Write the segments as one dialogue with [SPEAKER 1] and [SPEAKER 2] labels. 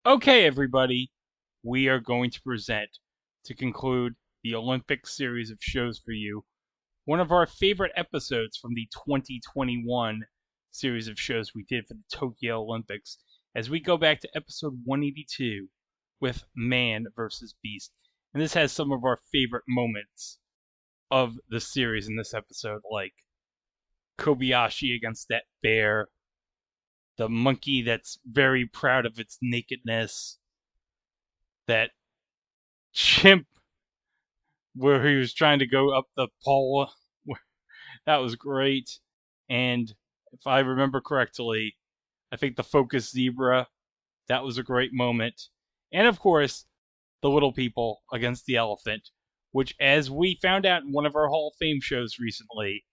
[SPEAKER 1] Okay, everybody, we are going to present, to conclude the Olympic series of shows for you, one of our favorite episodes from the 2021 series of shows we did for the Tokyo Olympics, as we go back to episode 182 with Man versus Beast. And this has some of our favorite moments of the series in this episode, like Kobayashi against that bear, the monkey that's very proud of its nakedness, that chimp where he was trying to go up the pole. That was great. And if I remember correctly, I think the focus zebra, that was a great moment. And of course, the little people against the elephant, which, as we found out in one of our Hall of Fame shows recently,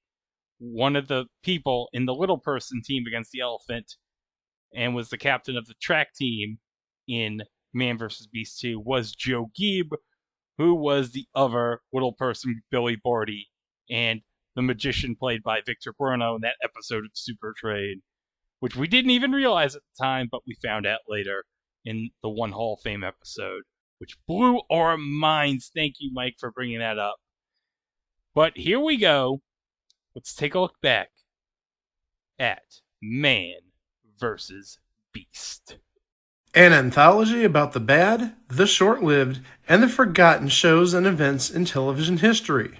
[SPEAKER 1] one of the people in the little person team against the elephant and was the captain of the track team in Man vs. Beast 2 was Joe Gieb, who was the other little person, Billy Barty, and the magician played by Victor Bruno in that episode of Super Trade, which we didn't even realize at the time, but we found out later in the One Hall of Fame episode, which blew our minds. Thank you, Mike, for bringing that up. But here we go. Let's take a look back at Man versus Beast.
[SPEAKER 2] An anthology about the bad, the short-lived, and the forgotten shows and events in television history.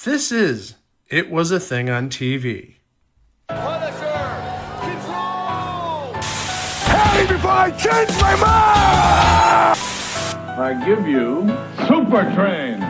[SPEAKER 2] This is It Was a Thing on TV.
[SPEAKER 3] Punisher! Control!
[SPEAKER 4] Hey, before I change my mind!
[SPEAKER 5] I give you Super Train.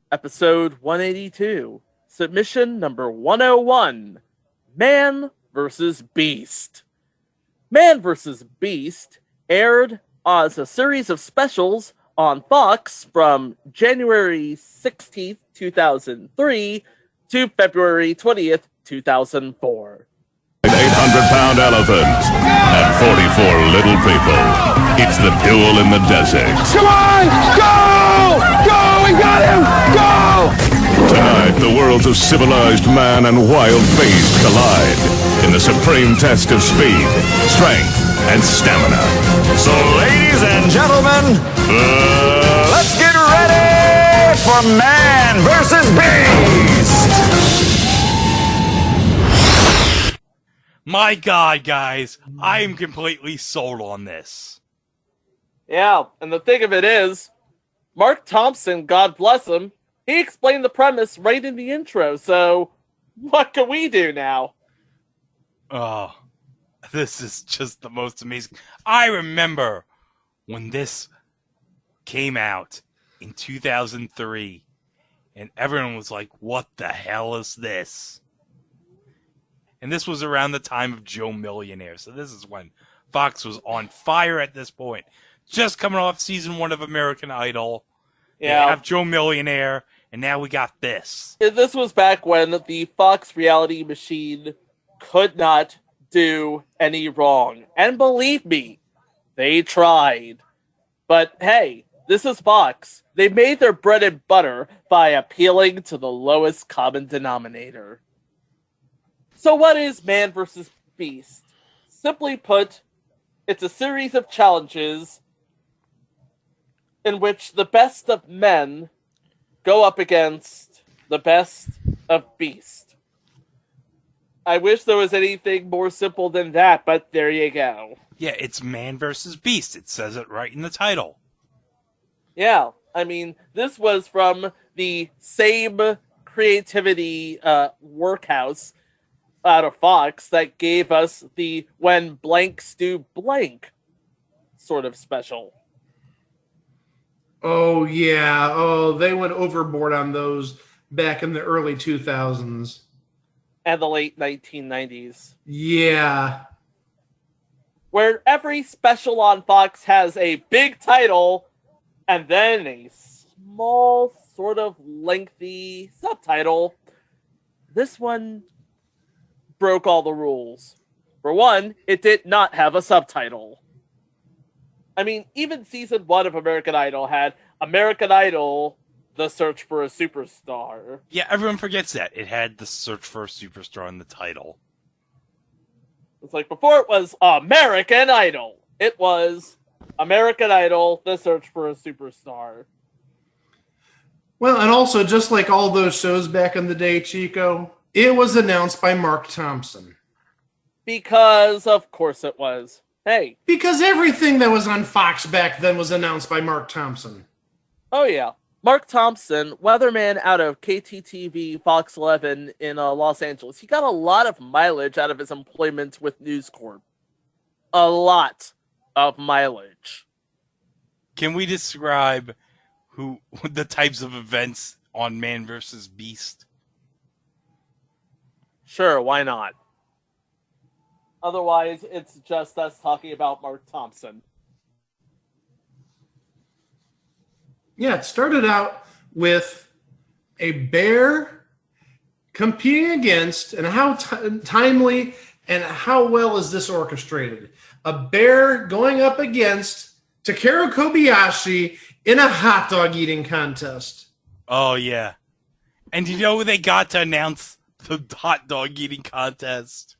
[SPEAKER 6] Episode 182, submission number 101, Man vs. Beast. Man vs. Beast aired as a series of specials on Fox from January 16th, 2003 to February 20th, 2004.
[SPEAKER 7] An 800-pound elephant and 44 little people. It's the duel in the desert.
[SPEAKER 4] Come on! Go! Go! We got him! Go!
[SPEAKER 7] Tonight, the worlds of civilized man and wild beast collide in the supreme test of speed, strength, and stamina.
[SPEAKER 8] So, ladies and gentlemen, let's get ready for Man versus Beast!
[SPEAKER 1] My God, guys, I am completely sold on this.
[SPEAKER 6] Yeah, and the thing of it is, Mark Thompson, God bless him, he explained the premise right in the intro, so what can we do now?
[SPEAKER 1] Oh, this is just the most amazing. I remember when this came out in 2003, and everyone was like, what the hell is this? And this was around the time of Joe Millionaire, so this is when Fox was on fire at this point. Just coming off season 1 of American Idol.
[SPEAKER 6] Yeah.
[SPEAKER 1] They have Joe Millionaire, and now we got this.
[SPEAKER 6] This was back when the Fox reality machine could not do any wrong. And believe me, they tried. But hey, this is Fox. They made their bread and butter by appealing to the lowest common denominator. So what is Man vs. Beast? Simply put, it's a series of challenges in which the best of men go up against the best of Beast. I wish there was anything more simple than that, but there you go.
[SPEAKER 1] Yeah, it's Man versus Beast. It says it right in the title.
[SPEAKER 6] Yeah, I mean, this was from the same creativity workhouse out of Fox that gave us the When Blanks Do Blank sort of special.
[SPEAKER 2] Oh, yeah. Oh, they went overboard on those back in the early 2000s.
[SPEAKER 6] and the late 1990s,
[SPEAKER 2] Yeah.
[SPEAKER 6] where every special on Fox has a big title and then a small, sort of lengthy subtitle. This one broke all the rules. For one, it did not have a subtitle. I mean, even season 1 of American Idol had American Idol, The Search for a Superstar.
[SPEAKER 1] Yeah, everyone forgets that. It had the Search for a Superstar in the title.
[SPEAKER 6] It's like before it was American Idol. It was American Idol, The Search for a Superstar.
[SPEAKER 2] Well, and also, just like all those shows back in the day, Chico, it was announced by Mark Thompson.
[SPEAKER 6] Because, of course, it was. Hey.
[SPEAKER 2] Because everything that was on Fox back then was announced by Mark Thompson.
[SPEAKER 6] Oh, yeah. Mark Thompson, weatherman out of KTTV Fox 11 in Los Angeles. He got a lot of mileage out of his employment with News Corp. A lot of mileage.
[SPEAKER 1] Can we describe the types of events on Man vs. Beast?
[SPEAKER 6] Sure, why not? Otherwise, it's just us talking about Mark Thompson.
[SPEAKER 2] Yeah, it started out with a bear competing against, and how timely and how well is this orchestrated? A bear going up against Takeru Kobayashi in a hot dog eating contest.
[SPEAKER 1] Oh, yeah. And you know who they got to announce the hot dog eating contest?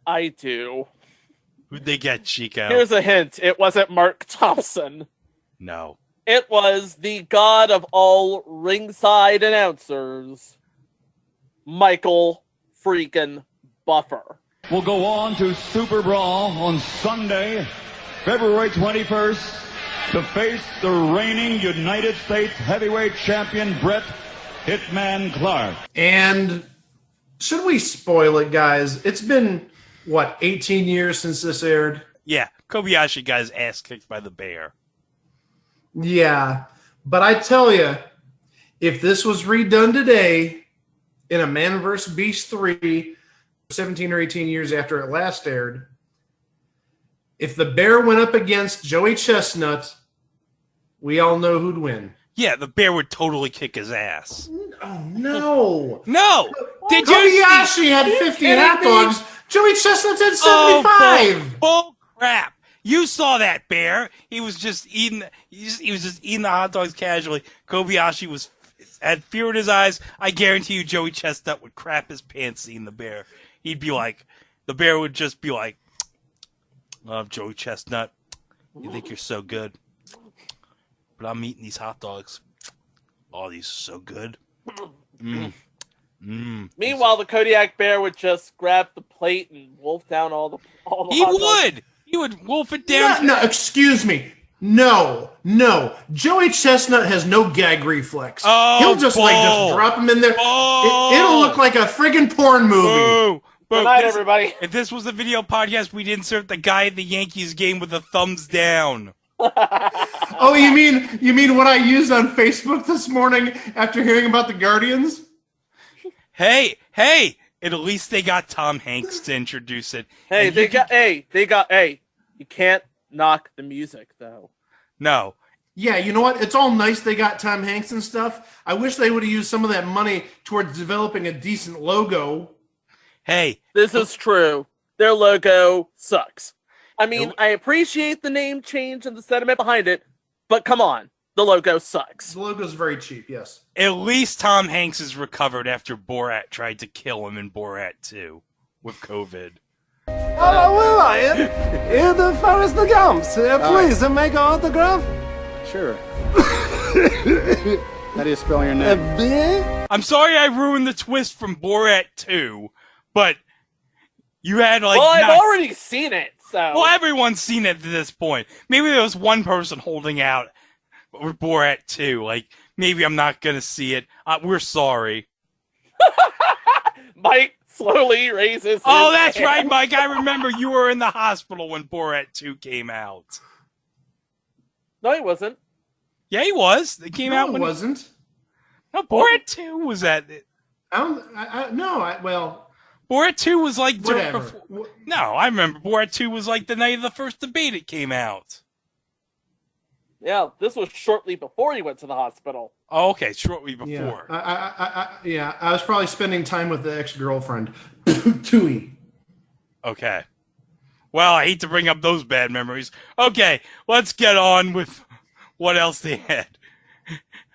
[SPEAKER 6] I do.
[SPEAKER 1] Who'd they get, Chico?
[SPEAKER 6] Here's a hint. It wasn't Mark Thompson.
[SPEAKER 1] No.
[SPEAKER 6] It was the god of all ringside announcers, Michael freaking Buffer.
[SPEAKER 5] We'll go on to Super Brawl on Sunday, February 21st, to face the reigning United States heavyweight champion, Bret Hitman Clark.
[SPEAKER 2] And should we spoil it, guys? It's been, 18 years since this aired?
[SPEAKER 1] Yeah, Kobayashi got his ass kicked by the bear.
[SPEAKER 2] Yeah, but I tell you, if this was redone today in a Man vs. Beast 3, 17 or 18 years after it last aired, if the bear went up against Joey Chestnut, we all know who'd win.
[SPEAKER 1] Yeah, the bear would totally kick his ass.
[SPEAKER 2] Oh, no.
[SPEAKER 1] No! Did you
[SPEAKER 2] Kobayashi had 50 hot dogs. Joey Chestnut had 75.
[SPEAKER 1] Oh, bull crap. You saw that bear. He was just eating. He was just eating the hot dogs casually. Kobayashi had fear in his eyes. I guarantee you, Joey Chestnut would crap his pants seeing the bear. He'd be like, the bear would just be like, "Love Joey Chestnut. You think you're so good, but I'm eating these hot dogs. Oh, these are so good."
[SPEAKER 6] Meanwhile, the Kodiak bear would just grab the plate and wolf down all the
[SPEAKER 1] He
[SPEAKER 6] hot dogs.
[SPEAKER 1] would. He would wolf it down.
[SPEAKER 2] No, excuse me. No. Joey Chestnut has no gag reflex.
[SPEAKER 1] Oh,
[SPEAKER 2] He'll just just drop him in there. It'll look like a friggin' porn movie.
[SPEAKER 1] Boo.
[SPEAKER 6] Good night, everybody.
[SPEAKER 1] If this was a video podcast, we'd insert the guy at the Yankees game with a thumbs down.
[SPEAKER 2] Oh, you mean what I used on Facebook this morning after hearing about the Guardians?
[SPEAKER 1] Hey, at least they got Tom Hanks to introduce it.
[SPEAKER 6] Hey, you can't knock the music, though.
[SPEAKER 1] No.
[SPEAKER 2] Yeah, you know what? It's all nice they got Tom Hanks and stuff. I wish they would have used some of that money towards developing a decent logo.
[SPEAKER 1] Hey.
[SPEAKER 6] This is true. Their logo sucks. I mean, I appreciate the name change and the sentiment behind it, but come on. The logo sucks.
[SPEAKER 2] The logo's very cheap, yes.
[SPEAKER 1] At least Tom Hanks is recovered after Borat tried to kill him in Borat 2 with COVID.
[SPEAKER 4] Hello, Ryan. In the Forrest Gumps. Please make an autograph.
[SPEAKER 9] Sure. How do you spell your name?
[SPEAKER 4] B?
[SPEAKER 1] I'm sorry I ruined the twist from Borat 2, but you had
[SPEAKER 6] Well, I've already seen it, so...
[SPEAKER 1] Well, everyone's seen it at this point. Maybe there was one person holding out with Borat 2. Like, maybe I'm not gonna see it. We're sorry.
[SPEAKER 6] Mike slowly raises
[SPEAKER 1] Oh,
[SPEAKER 6] his
[SPEAKER 1] that's
[SPEAKER 6] hand.
[SPEAKER 1] right, Mike. I remember you were in the hospital when Borat 2 came out.
[SPEAKER 6] No, he wasn't.
[SPEAKER 1] Yeah, he was. It came out
[SPEAKER 2] No,
[SPEAKER 1] when
[SPEAKER 2] it wasn't.
[SPEAKER 1] No, Borat 2 was that.
[SPEAKER 2] Well,
[SPEAKER 1] Borat 2 was like
[SPEAKER 2] whatever.
[SPEAKER 1] before. No, I remember Borat 2 was like the night of the first debate it came out.
[SPEAKER 6] Yeah, this was shortly before he went to the hospital.
[SPEAKER 1] Oh, okay, shortly before.
[SPEAKER 2] Yeah, I was probably spending time with the ex-girlfriend, Tui.
[SPEAKER 1] Okay. Well, I hate to bring up those bad memories. Okay, let's get on with what else they had.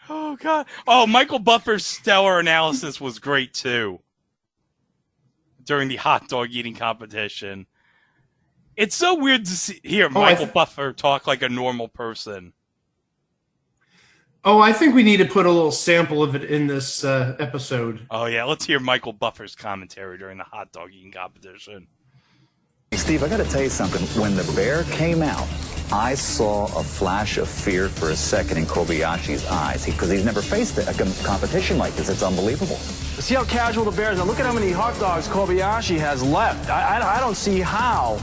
[SPEAKER 1] Oh, God. Oh, Michael Buffer's stellar analysis was great, too, during the hot dog eating competition. It's so weird to hear Michael Buffer talk like a normal person.
[SPEAKER 2] Oh, I think we need to put a little sample of it in this episode.
[SPEAKER 1] Oh, yeah, let's hear Michael Buffer's commentary during the hot dog eating competition.
[SPEAKER 8] Steve, I got to tell you something. When the bear came out, I saw a flash of fear for a second in Kobayashi's eyes because he's never faced a competition like this. It's unbelievable.
[SPEAKER 10] See how casual the bear is. Now look at how many hot dogs Kobayashi has left. I don't see how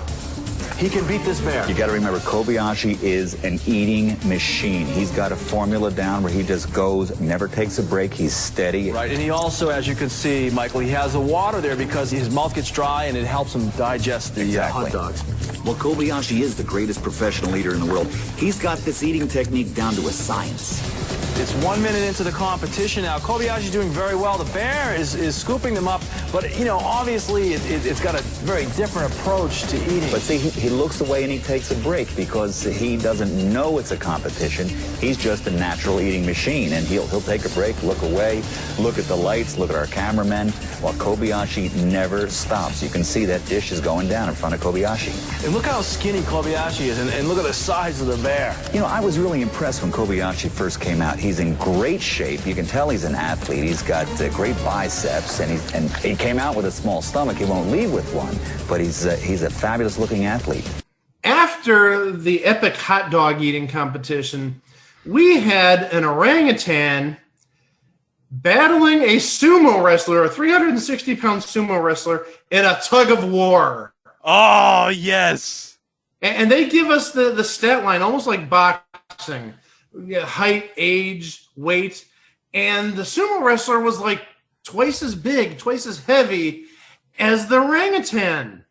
[SPEAKER 10] he can beat this bear.
[SPEAKER 8] You got to remember, Kobayashi is an eating machine. He's got a formula down where he just goes, never takes a break. He's steady.
[SPEAKER 10] Right, and he also, as you can see, Michael, he has the water there because his mouth gets dry and it helps him digest the hot dogs.
[SPEAKER 11] Well, Kobayashi is the greatest professional eater in the world. He's got this eating technique down to a science.
[SPEAKER 10] It's 1 minute into the competition now. Kobayashi's doing very well. The bear is scooping them up, but, you know, obviously it's got a very different approach to eating.
[SPEAKER 8] But see, he looks away and he takes a break because he doesn't know it's a competition. He's just a natural eating machine, and he'll take a break, look away, look at the lights, look at our cameramen, while Kobayashi never stops. You can see that dish is going down in front of Kobayashi.
[SPEAKER 10] And look how skinny Kobayashi is, and look at the size of the bear.
[SPEAKER 8] You know, I was really impressed when Kobayashi first came out. He's in great shape. You can tell he's an athlete. He's got great biceps, and he came out with a small stomach. He won't leave with one, but he's a fabulous-looking athlete.
[SPEAKER 2] After the epic hot dog eating competition, we had an orangutan battling a sumo wrestler, a 360-pound sumo wrestler, in a tug of war.
[SPEAKER 1] Oh, yes.
[SPEAKER 2] And they give us the stat line, almost like boxing. Height, age, weight. And the sumo wrestler was like twice as big, twice as heavy as the orangutan.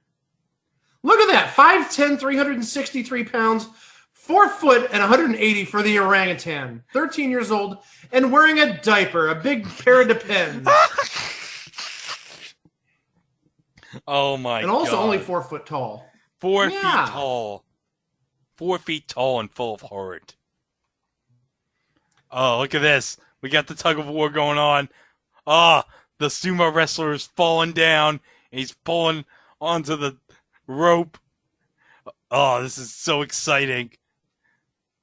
[SPEAKER 2] Look at that. 5'10", 363 pounds, 4 foot and 180 for the orangutan. 13 years old and wearing a diaper, a big pair of Depends.
[SPEAKER 1] Oh, my God.
[SPEAKER 2] And also only 4 foot tall.
[SPEAKER 1] 4 feet tall. 4 feet tall and full of heart. Oh, look at this. We got the tug of war going on. The sumo wrestler is falling down. He's pulling onto the rope. Oh, this is so exciting.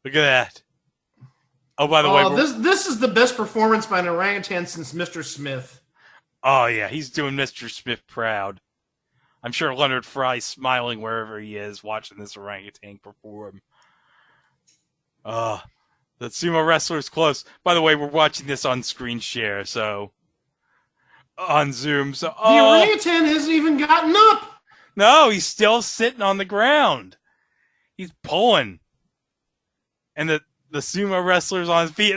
[SPEAKER 1] Look at that. Oh, by the way.
[SPEAKER 2] This is the best performance by an orangutan since Mr. Smith.
[SPEAKER 1] Oh, yeah. He's doing Mr. Smith proud. I'm sure Leonard Fry's smiling wherever he is watching this orangutan perform. The sumo wrestler's close. By the way, we're watching this on screen share, so on Zoom. So
[SPEAKER 2] the orangutan hasn't even gotten up.
[SPEAKER 1] No, he's still sitting on the ground. He's pulling, and the sumo wrestler's on his feet.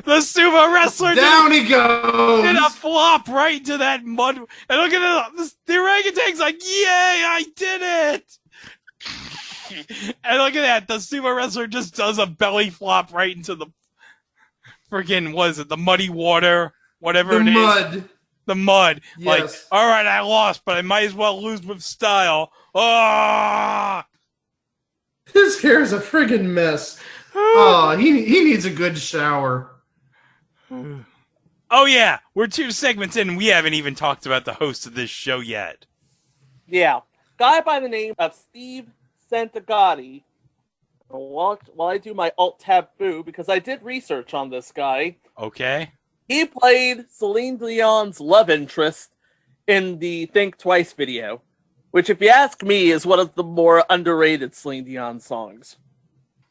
[SPEAKER 1] The sumo wrestler
[SPEAKER 2] down he goes.
[SPEAKER 1] Did a flop right into that mud. And look at it. The orangutan's like, "Yay, I did it!" And look at that. The sumo wrestler just does a belly flop right into the friggin', what is it, the muddy water? Whatever it is. The mud.
[SPEAKER 2] Yes.
[SPEAKER 1] Like, all right, I lost, but I might as well lose with style.
[SPEAKER 2] His hair is a friggin' mess. Oh, he needs a good shower.
[SPEAKER 1] Oh, yeah. We're 2 segments in, and we haven't even talked about the host of this show yet.
[SPEAKER 6] Yeah. Guy by the name of Steve Santagati. While I do my alt-tab boo, because I did research on this guy.
[SPEAKER 1] Okay.
[SPEAKER 6] He played Celine Dion's love interest in the Think Twice video, which, if you ask me, is one of the more underrated Celine Dion songs.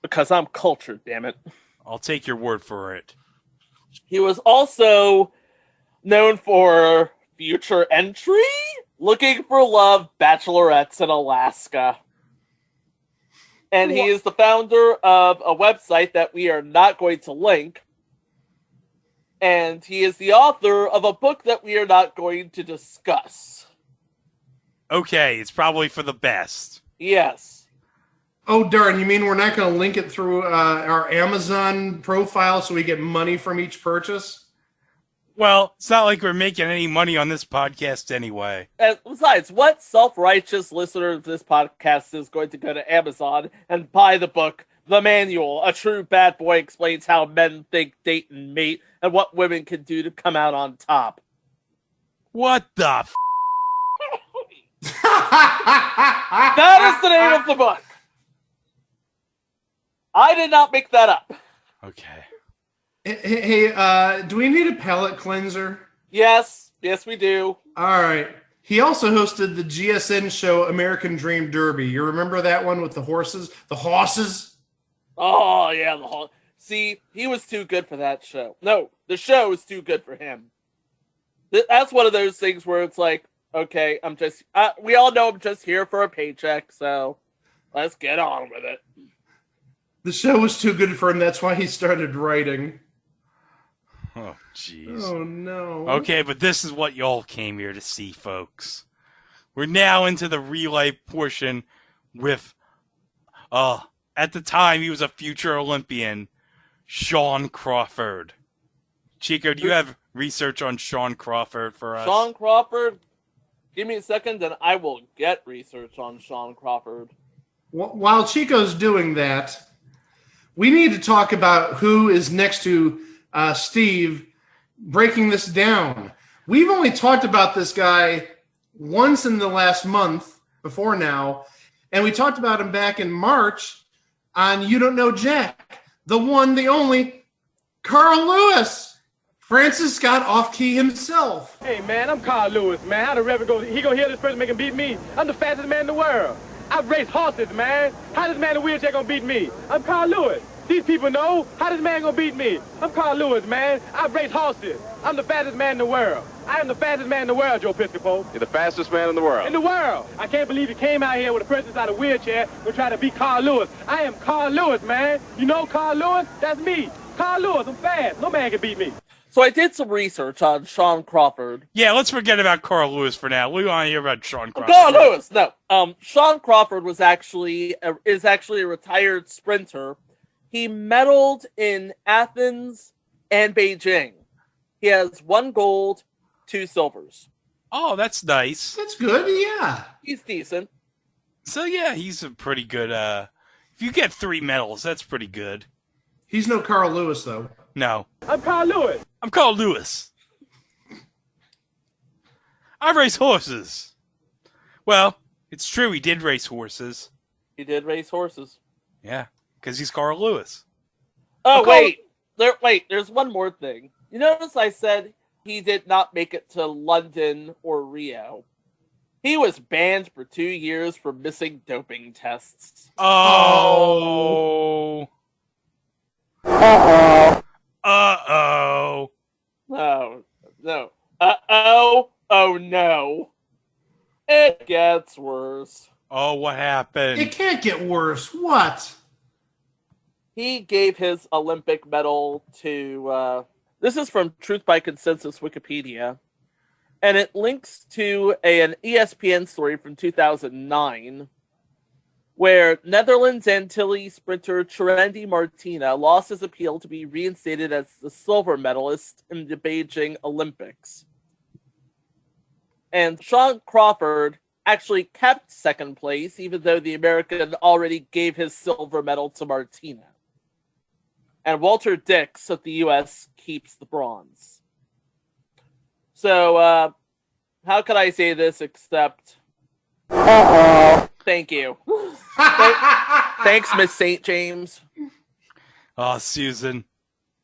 [SPEAKER 6] Because I'm cultured, damn it.
[SPEAKER 1] I'll take your word for it.
[SPEAKER 6] He was also known for Future Entry, Looking for Love, Bachelorettes in Alaska. And he is the founder of a website that we are not going to link. And he is the author of a book that we are not going to discuss.
[SPEAKER 1] Okay, it's probably for the best.
[SPEAKER 6] Yes.
[SPEAKER 2] Oh, darn. You mean we're not going to link it through our Amazon profile so we get money from each purchase?
[SPEAKER 1] Well, it's not like we're making any money on this podcast anyway.
[SPEAKER 6] And besides, what self-righteous listener of this podcast is going to go to Amazon and buy the book, The Manual, A True Bad Boy Explains How Men Think, Date, and Mate, and what women can do to come out on top?
[SPEAKER 1] What the f***?
[SPEAKER 6] That is the name of the book. I did not make that up.
[SPEAKER 1] Okay.
[SPEAKER 2] Hey, do we need a palate cleanser?
[SPEAKER 6] Yes, we do.
[SPEAKER 2] All right. He also hosted the GSN show American Dream Derby. You remember that one with the horses? The horses?
[SPEAKER 6] Oh, yeah. See, he was too good for that show. No, the show was too good for him. That's one of those things where it's like, okay, we all know I'm just here for a paycheck, so let's get on with it.
[SPEAKER 2] The show was too good for him. That's why he started writing.
[SPEAKER 1] Oh, jeez.
[SPEAKER 2] Oh, no.
[SPEAKER 1] Okay, but this is what y'all came here to see, folks. We're now into the real-life portion with, at the time, he was a future Olympian, Sean Crawford. Chico, do you have research on Sean Crawford for us?
[SPEAKER 6] Sean Crawford? Give me a second, and I will get research on Sean Crawford.
[SPEAKER 2] While Chico's doing that, we need to talk about who is next to Steve breaking this down. We've only talked about this guy once in the last month before now, and we talked about him back in March on You Don't Know Jack, the one, the only, Carl Lewis. Francis got off key himself.
[SPEAKER 12] Hey, man, I'm Carl Lewis, man. How the Reverend go? He gonna hear this person make him beat me? I'm the fastest man in the world. I've raced horses, man. How this man in a wheelchair gonna beat me? I'm Carl Lewis. These people know. How this man gonna beat me? I'm Carl Lewis, man. I've raced horses. I'm the fastest man in the world. I am the fastest man in the world, Joe Piscopo.
[SPEAKER 13] You're the fastest man in the world.
[SPEAKER 12] In the world. I can't believe he came out here with a person inside a wheelchair to try to beat Carl Lewis. I am Carl Lewis, man. You know Carl Lewis? That's me. Carl Lewis, I'm fast. No man can beat me.
[SPEAKER 6] So I did some research on Sean Crawford.
[SPEAKER 1] Yeah, let's forget about Carl Lewis for now. We want to hear about Sean Crawford.
[SPEAKER 6] Carl Lewis, no. Sean Crawford is actually a retired sprinter. He medaled in Athens and Beijing. He has 1 gold, 2 silvers.
[SPEAKER 1] Oh, that's nice.
[SPEAKER 2] That's good, yeah.
[SPEAKER 6] He's decent.
[SPEAKER 1] So, yeah, he's a pretty good, if you get 3 medals, that's pretty good.
[SPEAKER 2] He's no Carl Lewis, though.
[SPEAKER 1] No.
[SPEAKER 12] I'm Carl Lewis.
[SPEAKER 1] I'm Carl Lewis. I race horses. Well, it's true, he did race horses.
[SPEAKER 6] He did race horses.
[SPEAKER 1] Yeah, because he's Carl Lewis.
[SPEAKER 6] Oh, wait. There's one more thing. You notice I said he did not make it to London or Rio. He was banned for 2 years for missing doping tests.
[SPEAKER 1] Oh. Uh-oh. Uh-oh.
[SPEAKER 6] Oh, no. Uh-oh. Oh, no. It gets worse.
[SPEAKER 1] Oh, what happened?
[SPEAKER 2] It can't get worse. What?
[SPEAKER 6] He gave his Olympic medal to, this is from Truth by Consensus Wikipedia, and it links to an ESPN story from 2009, where Netherlands Antilles sprinter Trendy Martina lost his appeal to be reinstated as the silver medalist in the Beijing Olympics. And Sean Crawford actually kept second place, even though the American already gave his silver medal to Martina. And Walter Dix of the U.S. keeps the bronze. So, how can I say this except... Thank you. Thanks, Miss St. James.
[SPEAKER 1] Oh, Susan,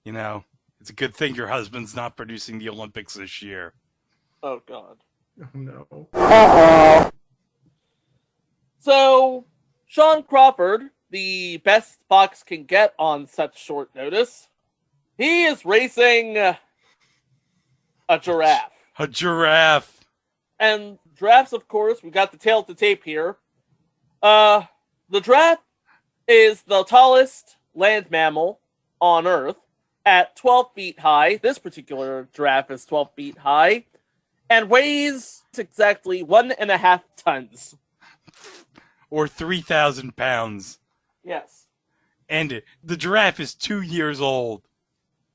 [SPEAKER 1] you know, it's a good thing your husband's not producing the Olympics this year.
[SPEAKER 6] Oh, God.
[SPEAKER 2] Oh, no.
[SPEAKER 6] So, Sean Crawford, the best Fox can get on such short notice, he is racing a giraffe.
[SPEAKER 1] A giraffe.
[SPEAKER 6] And giraffes, of course, we got the tail to tape here. The giraffe is the tallest land mammal on Earth at 12 feet high. This particular giraffe is 12 feet high and weighs exactly 1.5 tons.
[SPEAKER 1] Or 3,000 pounds.
[SPEAKER 6] Yes.
[SPEAKER 1] And the giraffe is 2 years old.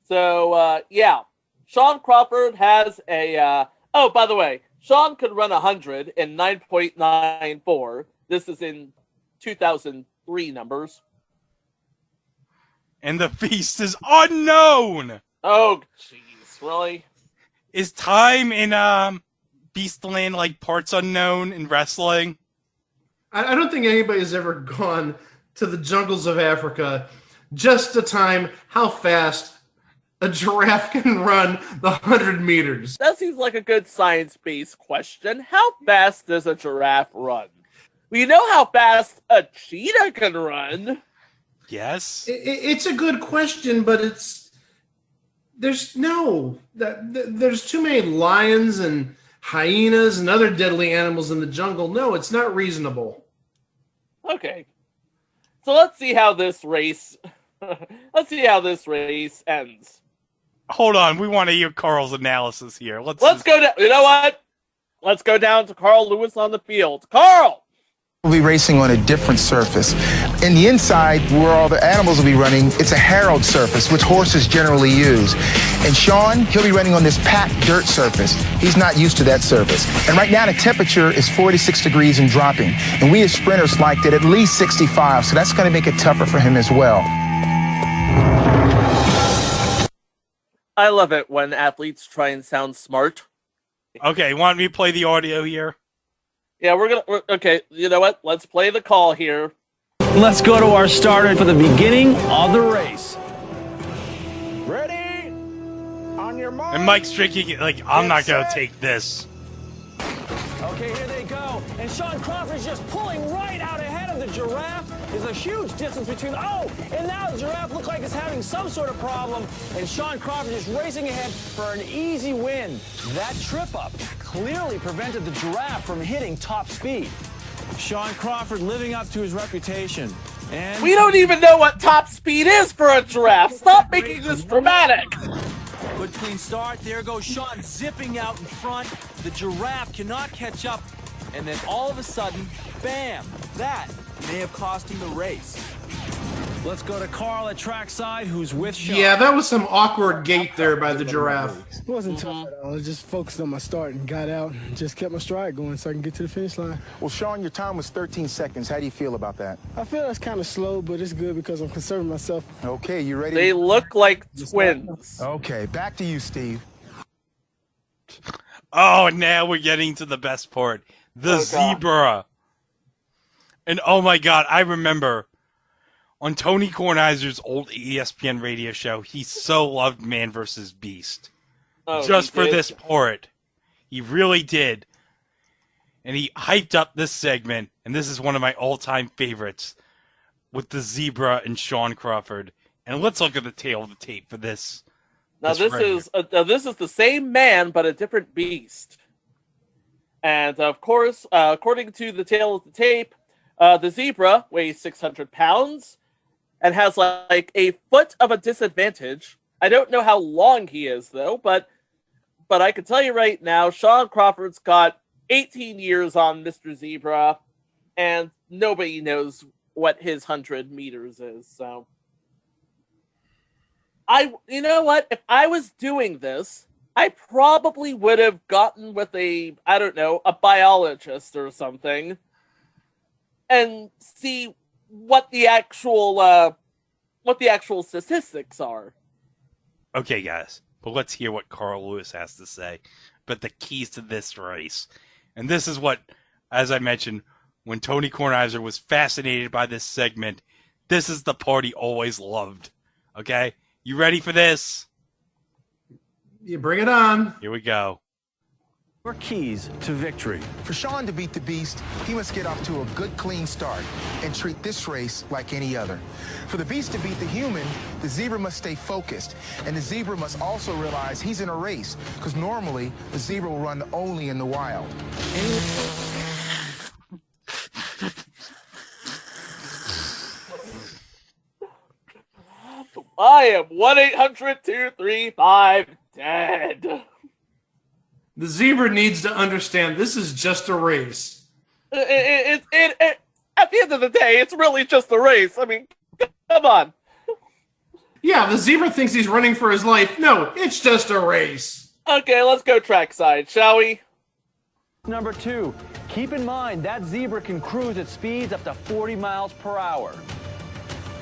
[SPEAKER 6] So, yeah. Sean Crawford has a... oh, by the way, Sean could run 100 in 9.94. This is in 2003 numbers.
[SPEAKER 1] And the beast is unknown!
[SPEAKER 6] Oh, jeez. Really?
[SPEAKER 1] Is time in Beastland like parts unknown in wrestling?
[SPEAKER 2] I don't think anybody's ever gone to the jungles of Africa just to time how fast a giraffe can run the 100 meters.
[SPEAKER 6] That seems like a good science-based question. How fast does a giraffe run? We know how fast a cheetah can run.
[SPEAKER 1] Yes.
[SPEAKER 2] It's a good question, but there's too many lions and hyenas and other deadly animals in the jungle. No, it's not reasonable.
[SPEAKER 6] Okay. So let's see how this race ends.
[SPEAKER 1] Hold on, we want to hear Carl's analysis here. Let's
[SPEAKER 6] go down. You know what? Let's go down to Carl Lewis on the field. Carl!
[SPEAKER 13] We'll be racing on a different surface. In the inside, where all the animals will be running, it's a Herald surface, which horses generally use. And Sean, he'll be running on this packed dirt surface. He's not used to that surface. And right now, the temperature is 46 degrees and dropping. And we as sprinters liked it at least 65, so that's going to make it tougher for him as well.
[SPEAKER 6] I love it when athletes try and sound smart.
[SPEAKER 1] Okay, want me to play the audio here?
[SPEAKER 6] Yeah, okay, you know what? Let's play the call here.
[SPEAKER 10] Let's go to our starter for the beginning of the race.
[SPEAKER 4] Ready? On your mark.
[SPEAKER 1] And Mike's drinking it like, I'm not going to take this.
[SPEAKER 10] Okay, here they go. And Sean Crawford's just pulling right out ahead of the giraffe. There's a huge distance between... Oh, and now the giraffe looks like it's having some sort of problem. And Sean Crawford is racing ahead for an easy win. That trip-up clearly prevented the giraffe from hitting top speed. Sean Crawford living up to his reputation. And
[SPEAKER 6] we don't even know what top speed is for a giraffe. Stop making this dramatic.
[SPEAKER 10] Good clean start. There goes Sean zipping out in front. The giraffe cannot catch up. And then all of a sudden, bam! That may have cost him the race. Let's go to Carl at trackside, who's with Sean.
[SPEAKER 2] Yeah, that was some awkward gait there by the giraffe.
[SPEAKER 14] It wasn't tough at all. I just focused on my start and got out and just kept my stride going so I can get to the finish line.
[SPEAKER 13] Well, Sean, your time was 13 seconds. How do you feel about that?
[SPEAKER 14] I feel that's kind of slow, but it's good because I'm conserving myself.
[SPEAKER 13] Okay, you ready?
[SPEAKER 6] They look like twins.
[SPEAKER 13] Okay, back to you, Steve.
[SPEAKER 1] Oh, now we're getting to the best part. The zebra. And oh my God, I remember on Tony Kornheiser's old ESPN radio show, he so loved Man vs. Beast. Just for this part. He really did. And he hyped up this segment, and this is one of my all-time favorites, with the zebra and Sean Crawford. And let's look at the tail of the tape for this.
[SPEAKER 6] Now this is the same man, but a different beast. And of course, according to the tail of the tape, the zebra weighs 600 pounds and has like a foot of a disadvantage. I don't know how long he is though, but I can tell you right now, Sean Crawford's got 18 years on Mr. Zebra, and nobody knows what his 100 meters is. So, you know what? If I was doing this, I probably would have gotten with a biologist or something, and see what the actual statistics are.
[SPEAKER 1] Okay, guys, but let's hear what Carl Lewis has to say about the keys to this race. And this is what, as I mentioned, when Tony Kornheiser was fascinated by this segment, this is the part he always loved. Okay? You ready for this?
[SPEAKER 2] You bring it on.
[SPEAKER 1] Here we go.
[SPEAKER 10] Your keys to victory.
[SPEAKER 13] For Sean to beat the Beast, he must get off to a good, clean start and treat this race like any other. For the Beast to beat the human, the zebra must stay focused. And the zebra must also realize he's in a race, because normally the zebra will run only in the wild.
[SPEAKER 6] I am 1-800-235-DEAD.
[SPEAKER 2] The zebra needs to understand this is just a race.
[SPEAKER 6] At the end of the day, it's really just a race. I mean, come on.
[SPEAKER 2] Yeah, the zebra thinks he's running for his life. No, it's just a race.
[SPEAKER 6] Okay, let's go trackside, shall we?
[SPEAKER 10] Number 2, keep in mind that zebra can cruise at speeds up to 40 miles per hour.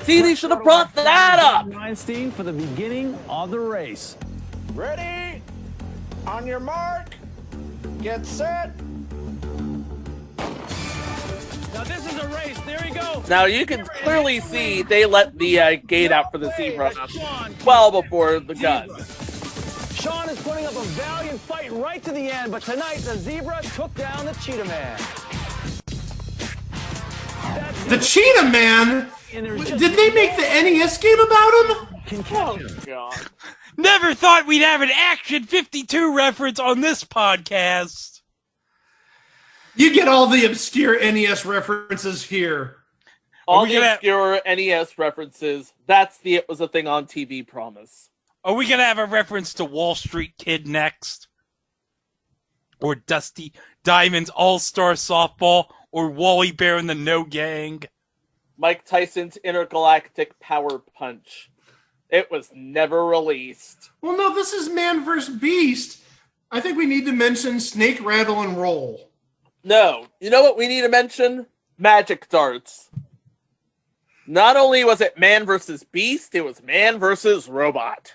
[SPEAKER 6] See, they should have brought that up.
[SPEAKER 10] Weinstein for the beginning of the race.
[SPEAKER 3] Ready? On your mark. Get set.
[SPEAKER 10] Now this is a race. There he goes.
[SPEAKER 6] Now you can clearly see they let the gate out for the zebra well before the gun.
[SPEAKER 10] Sean is putting up a valiant fight right to the end, but tonight the zebra took down the cheetah man.
[SPEAKER 2] The Cheetah Man? Did they make the NES game about him?
[SPEAKER 6] Oh, God.
[SPEAKER 1] Never thought we'd have an Action 52 reference on this podcast.
[SPEAKER 2] You get all the obscure NES references here.
[SPEAKER 6] All the obscure NES references. That's the It Was a Thing on TV promise.
[SPEAKER 1] Are we going to have a reference to Wall Street Kid next? Or Dusty Diamond's All-Star Softball? Or Wally Bear and the No Gang?
[SPEAKER 6] Mike Tyson's Intergalactic Power Punch. It was never released.
[SPEAKER 2] Well, no, this is Man vs. Beast. I think we need to mention Snake, Rattle, and Roll.
[SPEAKER 6] No. You know what we need to mention? Magic Darts. Not only was it Man vs. Beast, it was Man vs. Robot.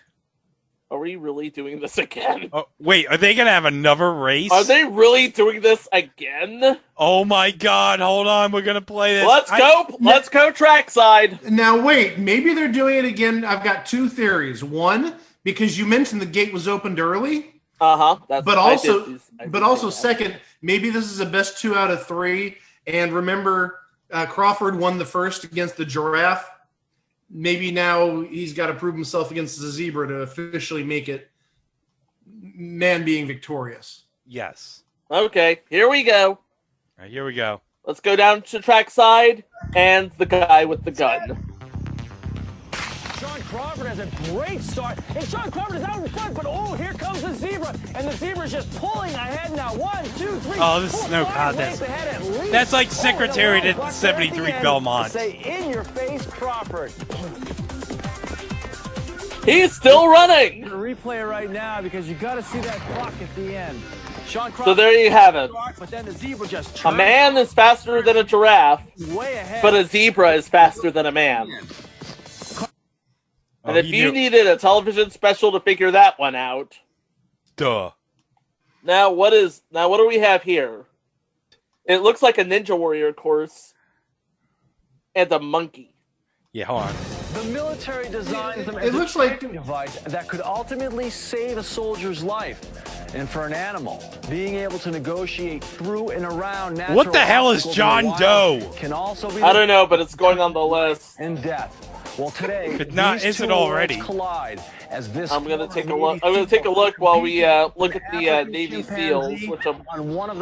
[SPEAKER 6] Are we really doing this again?
[SPEAKER 1] Oh, wait, are they going to have another race?
[SPEAKER 6] Are they really doing this again?
[SPEAKER 1] Oh my God, hold on, we're going to play this.
[SPEAKER 6] Let's go trackside.
[SPEAKER 2] Now wait, maybe they're doing it again. I've got two theories. One, because you mentioned the gate was opened early.
[SPEAKER 6] Uh-huh.
[SPEAKER 2] But also second, maybe this is a best 2 out of 3. And remember, Crawford won the first against the giraffe. Maybe now he's got to prove himself against the zebra to officially make it man being victorious.
[SPEAKER 1] Yes.
[SPEAKER 6] Okay, here we go.
[SPEAKER 1] All right, here we go.
[SPEAKER 6] Let's go down to trackside and the guy with the gun.
[SPEAKER 10] Sean Crawford has a great start, and Sean Crawford is out in front, but oh, here comes the zebra, and the zebra's just pulling ahead now. 1, 2, 3.
[SPEAKER 1] Oh, this is no contest. That's like Secretary to 73 Belmont.
[SPEAKER 10] Say in your face, Crawford.
[SPEAKER 6] He's still running.
[SPEAKER 10] I'm gonna replay it right now because you got to see that clock at the end. Sean Crawford,
[SPEAKER 6] so there you have it.
[SPEAKER 10] But then the zebra just
[SPEAKER 6] a man is faster than a giraffe,
[SPEAKER 10] way ahead.
[SPEAKER 6] But a zebra is faster than a man. And if you needed a television special to figure that one out.
[SPEAKER 1] Duh.
[SPEAKER 6] Now what do we have here? It looks like a Ninja Warrior course. And a monkey.
[SPEAKER 1] Yeah, hold on.
[SPEAKER 10] The military designed them as
[SPEAKER 2] it looks like
[SPEAKER 10] a device that could ultimately save a soldier's life. And for an animal, being able to negotiate through and around natural
[SPEAKER 1] what the hell is John Doe?
[SPEAKER 10] Can also be
[SPEAKER 6] I don't know, but it's going on the list.
[SPEAKER 10] And death. Well, today,
[SPEAKER 1] is it already?
[SPEAKER 10] Collide as this
[SPEAKER 6] I'm gonna take a look. I'm gonna take a look while we look at the Navy SEALs, which I'm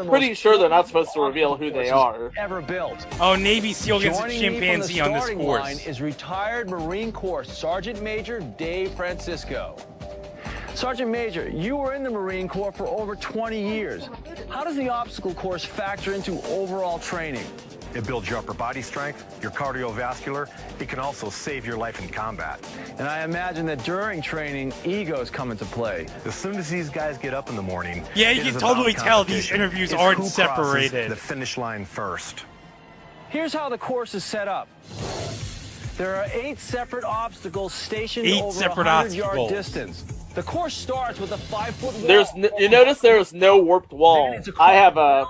[SPEAKER 6] pretty sure they're not supposed to reveal who they are.
[SPEAKER 10] Ever built.
[SPEAKER 1] Oh, Navy SEAL gets a chimpanzee on this course.
[SPEAKER 10] Line is retired Marine Corps Sergeant Major Dave Francisco. Sergeant Major, you were in the Marine Corps for over 20 years. How does the obstacle course factor into overall training?
[SPEAKER 15] It builds your upper body strength, your cardiovascular. It can also save your life in combat.
[SPEAKER 10] And I imagine that during training, egos come into play.
[SPEAKER 15] As soon as these guys get up in the morning,
[SPEAKER 1] yeah, you can totally tell these interviews aren't separated.
[SPEAKER 15] The finish line first.
[SPEAKER 10] Here's how the course is set up. There are 8 separate obstacles stationed over a 100-yard distance. The course starts with a 5-foot wall.
[SPEAKER 6] You notice there's no warped wall. I have a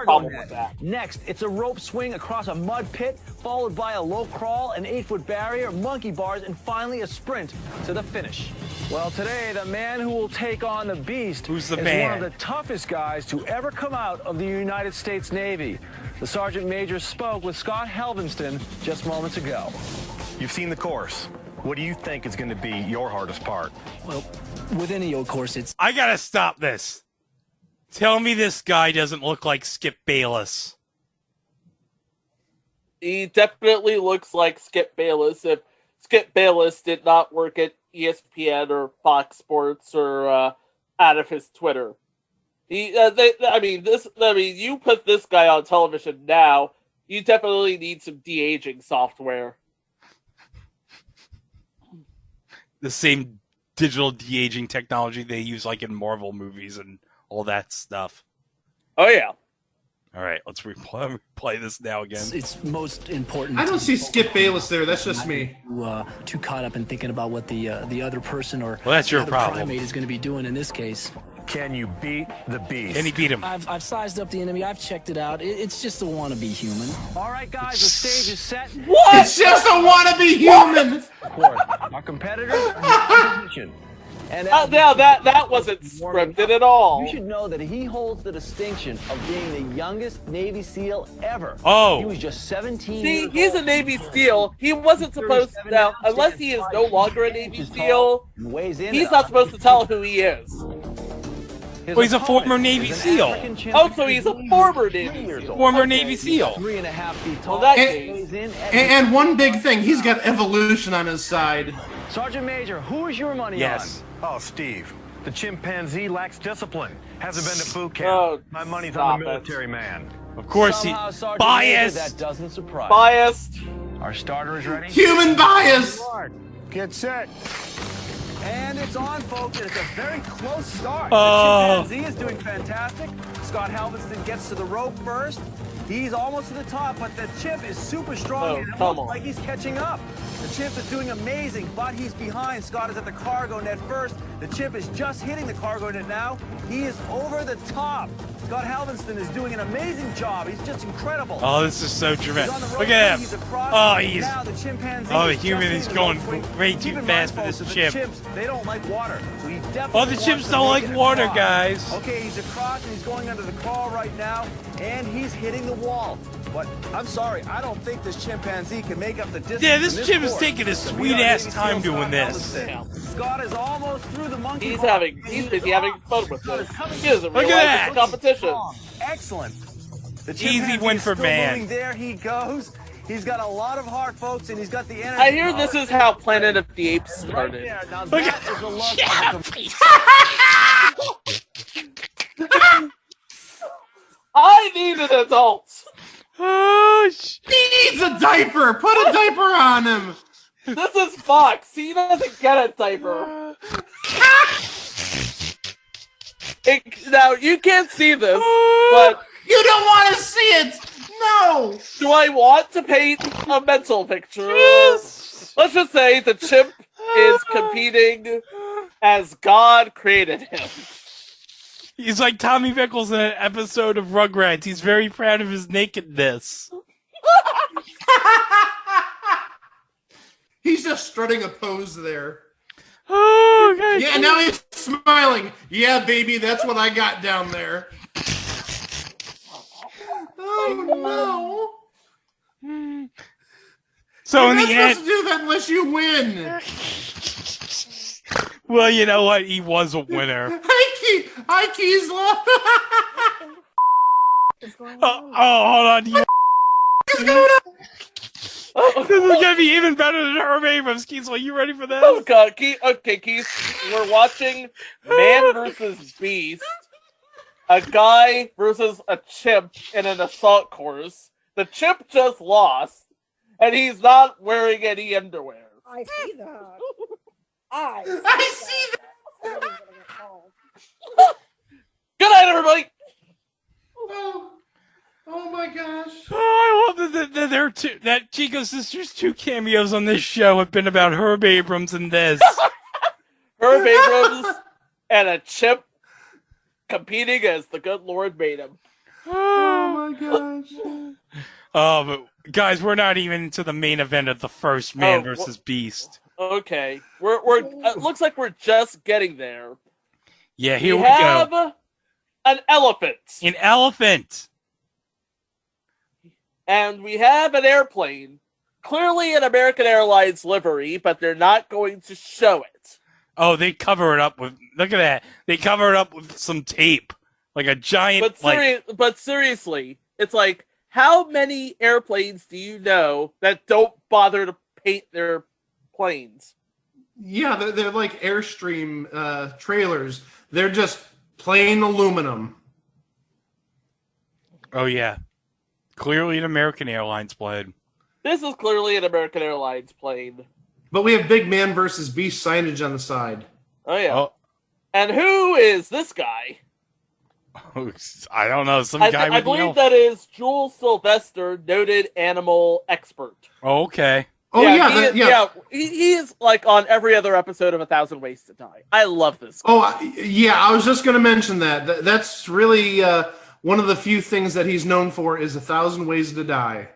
[SPEAKER 6] problem with that.
[SPEAKER 10] Next, it's a rope swing across a mud pit, followed by a low crawl, an 8-foot barrier, monkey bars, and finally a sprint to the finish. Well, today, the man who will take on the beast is one of the toughest guys to ever come out of the United States Navy. The Sergeant Major spoke with Scott Helvenston just moments ago.
[SPEAKER 15] You've seen the course. What do you think is going to be your hardest part?
[SPEAKER 14] Well, with any old course, it's...
[SPEAKER 1] I gotta stop this. Tell me this guy doesn't look like Skip Bayless.
[SPEAKER 6] He definitely looks like Skip Bayless. If Skip Bayless did not work at ESPN or Fox Sports or out of his Twitter. You put this guy on television now, you definitely need some de-aging software.
[SPEAKER 1] The same digital de-aging technology they use like in Marvel movies and all that stuff.
[SPEAKER 6] Oh, yeah.
[SPEAKER 1] All right, let's replay this now again.
[SPEAKER 16] It's most important.
[SPEAKER 2] I don't see Skip Bayless there. That's just me.
[SPEAKER 16] Too caught up in thinking about what the other person or
[SPEAKER 1] well, that's your
[SPEAKER 16] the other
[SPEAKER 1] problem.
[SPEAKER 16] primate is going to be doing in this case.
[SPEAKER 15] Can you beat the beast?
[SPEAKER 1] Can he beat him?
[SPEAKER 16] I've sized up the enemy. I've checked it out. It's just a wannabe human.
[SPEAKER 15] All right, guys, the stage is set.
[SPEAKER 6] What?
[SPEAKER 2] It's just a wannabe human.
[SPEAKER 15] Of course, our competitors are in position.
[SPEAKER 6] And now that wasn't scripted at all.
[SPEAKER 17] You should know that he holds the distinction of being the youngest Navy SEAL ever.
[SPEAKER 1] Oh.
[SPEAKER 17] He was just 17
[SPEAKER 6] See,
[SPEAKER 17] years
[SPEAKER 6] he's
[SPEAKER 17] old.
[SPEAKER 6] a Navy SEAL. He wasn't supposed to, now, unless he is no longer a Navy SEAL, he's not supposed to tell who he is.
[SPEAKER 1] Well, he's a former Navy SEAL.
[SPEAKER 6] Oh, so he's a former Navy SEAL.
[SPEAKER 1] Former Navy SEAL.
[SPEAKER 17] 3.5 feet tall.
[SPEAKER 6] Well, that
[SPEAKER 2] And one big thing, he's got evolution on his side.
[SPEAKER 15] Sergeant Major, who is your money on? Oh, Steve. The chimpanzee lacks discipline. Hasn't been to boot camp.
[SPEAKER 6] Oh,
[SPEAKER 15] my money's on the military man.
[SPEAKER 1] Of course, he biased.
[SPEAKER 17] That doesn't surprise.
[SPEAKER 6] Biased.
[SPEAKER 15] Our starter is ready.
[SPEAKER 2] Human bias.
[SPEAKER 15] Get set.
[SPEAKER 10] And it's on, folks, and it's a very close start.
[SPEAKER 1] Oh.
[SPEAKER 10] The chimpanzee is doing fantastic. Scott Halveston gets to the rope first. He's almost to the top, but the chimp is super strong, and it looks like he's catching up. The chimp is doing amazing, but he's behind. Scott is at the cargo net first. The chimp is just hitting the cargo net now. He is over the top. Scott Halveston is doing an amazing job. He's just incredible.
[SPEAKER 1] Oh, this is so dramatic.
[SPEAKER 10] He's on the
[SPEAKER 1] Look
[SPEAKER 10] rope,
[SPEAKER 1] at him.
[SPEAKER 10] he's across.
[SPEAKER 1] Oh, he's.
[SPEAKER 10] Now the chimpanzee
[SPEAKER 1] Oh, the
[SPEAKER 10] is
[SPEAKER 1] human
[SPEAKER 10] just
[SPEAKER 1] is
[SPEAKER 10] hitting the
[SPEAKER 1] going
[SPEAKER 10] rope.
[SPEAKER 1] way
[SPEAKER 10] Keep
[SPEAKER 1] too
[SPEAKER 10] in mind,
[SPEAKER 1] fast for
[SPEAKER 10] folks,
[SPEAKER 1] this
[SPEAKER 10] that
[SPEAKER 1] chimp.
[SPEAKER 10] The chimps, they don't like water, so he definitely
[SPEAKER 1] Oh, the
[SPEAKER 10] wants
[SPEAKER 1] chimps
[SPEAKER 10] to
[SPEAKER 1] don't
[SPEAKER 10] make
[SPEAKER 1] like
[SPEAKER 10] it
[SPEAKER 1] water,
[SPEAKER 10] across.
[SPEAKER 1] guys.
[SPEAKER 10] Okay, he's across and he's going under the crawl right now, and he's hitting the wall. But I'm sorry, I don't think this chimpanzee can make up the distance.
[SPEAKER 1] Yeah, this
[SPEAKER 10] in
[SPEAKER 1] chimp is
[SPEAKER 10] course.
[SPEAKER 1] taking his
[SPEAKER 10] So we
[SPEAKER 1] sweet
[SPEAKER 10] are
[SPEAKER 1] ass
[SPEAKER 10] Navy
[SPEAKER 1] time
[SPEAKER 10] SEAL
[SPEAKER 1] doing
[SPEAKER 10] Scott
[SPEAKER 1] this.
[SPEAKER 10] Halveston. Scott is almost through the monkey
[SPEAKER 6] He's
[SPEAKER 10] bar.
[SPEAKER 6] having fun with this. He doesn't
[SPEAKER 1] Look at
[SPEAKER 6] realize
[SPEAKER 1] that.
[SPEAKER 6] it's a competition.
[SPEAKER 10] Excellent. The
[SPEAKER 1] Easy
[SPEAKER 10] chimpanzee
[SPEAKER 1] win
[SPEAKER 10] is
[SPEAKER 1] for
[SPEAKER 10] still
[SPEAKER 1] man.
[SPEAKER 10] moving. There he goes. He's got a lot of heart, folks, and he's got the energy.
[SPEAKER 6] I hear this is how Planet of the Apes started.
[SPEAKER 10] There. Now
[SPEAKER 1] Look
[SPEAKER 10] that
[SPEAKER 1] at
[SPEAKER 10] is a look of a
[SPEAKER 6] I need an adult.
[SPEAKER 1] Oh,
[SPEAKER 2] He needs a diaper. Put a diaper on him.
[SPEAKER 6] This is Fox. He doesn't get a diaper. Now, you can't see this, but...
[SPEAKER 2] You don't want to see it. No.
[SPEAKER 6] Do I want to paint a mental picture? Yes. Let's just say the chimp is competing as God created him.
[SPEAKER 1] He's like Tommy Pickles in an episode of Rugrats. He's very proud of his nakedness.
[SPEAKER 2] He's just strutting a pose there.
[SPEAKER 1] Oh, okay.
[SPEAKER 2] Yeah, now he's smiling. Yeah, baby, that's what I got down there. Oh, no.
[SPEAKER 1] So
[SPEAKER 2] You're
[SPEAKER 1] in
[SPEAKER 2] not
[SPEAKER 1] the end...
[SPEAKER 2] supposed to do that unless you win.
[SPEAKER 1] Well, you know what? He was a winner.
[SPEAKER 2] Hi, Keysla.
[SPEAKER 1] Hold on. This is going to be even better than Herb Abrams. Keith, are you ready for this?
[SPEAKER 6] Okay, Keith, we're watching Man versus Beast. A guy versus a chimp in an assault course. The chimp just lost, and he's not wearing any underwear.
[SPEAKER 18] I see that.
[SPEAKER 2] I see that.
[SPEAKER 6] Good night, everybody.
[SPEAKER 2] Oh my gosh.
[SPEAKER 1] Oh, I love that Chico Sisters' 2 cameos on this show have been about Herb Abrams and this.
[SPEAKER 6] Herb Abrams and a chimp competing as the good Lord made him.
[SPEAKER 2] Oh my gosh.
[SPEAKER 1] Oh, but guys, we're not even into the main event of the first Man versus Beast.
[SPEAKER 6] Okay, we're it looks like we're just getting there.
[SPEAKER 1] Yeah, here we
[SPEAKER 6] have
[SPEAKER 1] go.
[SPEAKER 6] An elephant.
[SPEAKER 1] An elephant.
[SPEAKER 6] And we have an airplane. Clearly an American Airlines livery, but they're not going to show it.
[SPEAKER 1] Oh, they cover it up with... Look at that. They cover it up with some tape. Like a giant...
[SPEAKER 6] But seriously, it's like, how many airplanes do you know that don't bother to paint their planes.
[SPEAKER 2] Yeah, they're like Airstream trailers. They're just plain aluminum.
[SPEAKER 1] Oh, yeah. Clearly an American Airlines plane.
[SPEAKER 6] This is clearly an American Airlines plane.
[SPEAKER 2] But we have Big Man versus Beast signage on the side.
[SPEAKER 6] Oh, yeah. And who is this guy?
[SPEAKER 1] I don't know. Some guy with
[SPEAKER 6] I believe that is Jules Sylvester, noted animal expert.
[SPEAKER 1] Oh, okay.
[SPEAKER 2] Oh, yeah.
[SPEAKER 6] He is like on every other episode of 1,000 Ways to Die. I love this guy.
[SPEAKER 2] Oh, yeah, I was just going to mention that. That's really one of the few things that he's known for is 1,000 Ways to Die.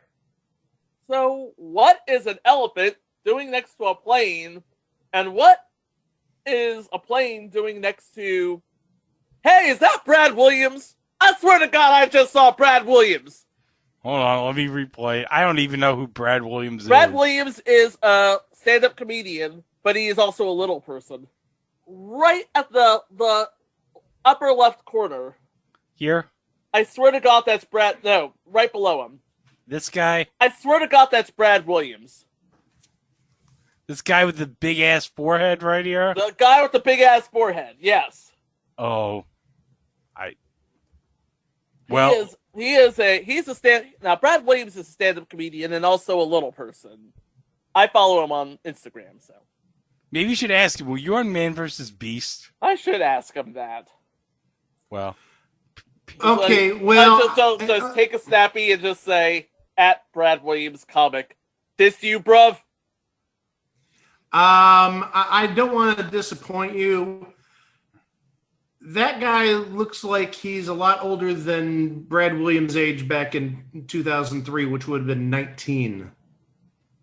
[SPEAKER 6] So, what is an elephant doing next to a plane? And what is a plane doing next to... Hey, is that Brad Williams? I swear to God, I just saw Brad Williams.
[SPEAKER 1] Hold on, let me replay it. I don't even know who Brad Williams is.
[SPEAKER 6] Brad Williams is a stand-up comedian, but he is also a little person. Right at the upper left corner.
[SPEAKER 1] Here?
[SPEAKER 6] I swear to God, that's Brad... No, right below him.
[SPEAKER 1] This guy?
[SPEAKER 6] I swear to God, that's Brad Williams.
[SPEAKER 1] This guy with the big-ass forehead right here?
[SPEAKER 6] The guy with the big-ass forehead, yes.
[SPEAKER 1] Oh.
[SPEAKER 6] He's a stand. Now Brad Williams is a stand-up comedian and also a little person. I follow him on Instagram, so
[SPEAKER 1] maybe you should ask him. Were you on Man vs. Beast?
[SPEAKER 6] I should ask him that.
[SPEAKER 1] Well,
[SPEAKER 2] okay.
[SPEAKER 6] Just take a snappy and just say at Brad Williams comic. This you, bruv.
[SPEAKER 2] I don't want to disappoint you. That guy looks like he's a lot older than Brad Williams' age back in 2003, which would have been 19.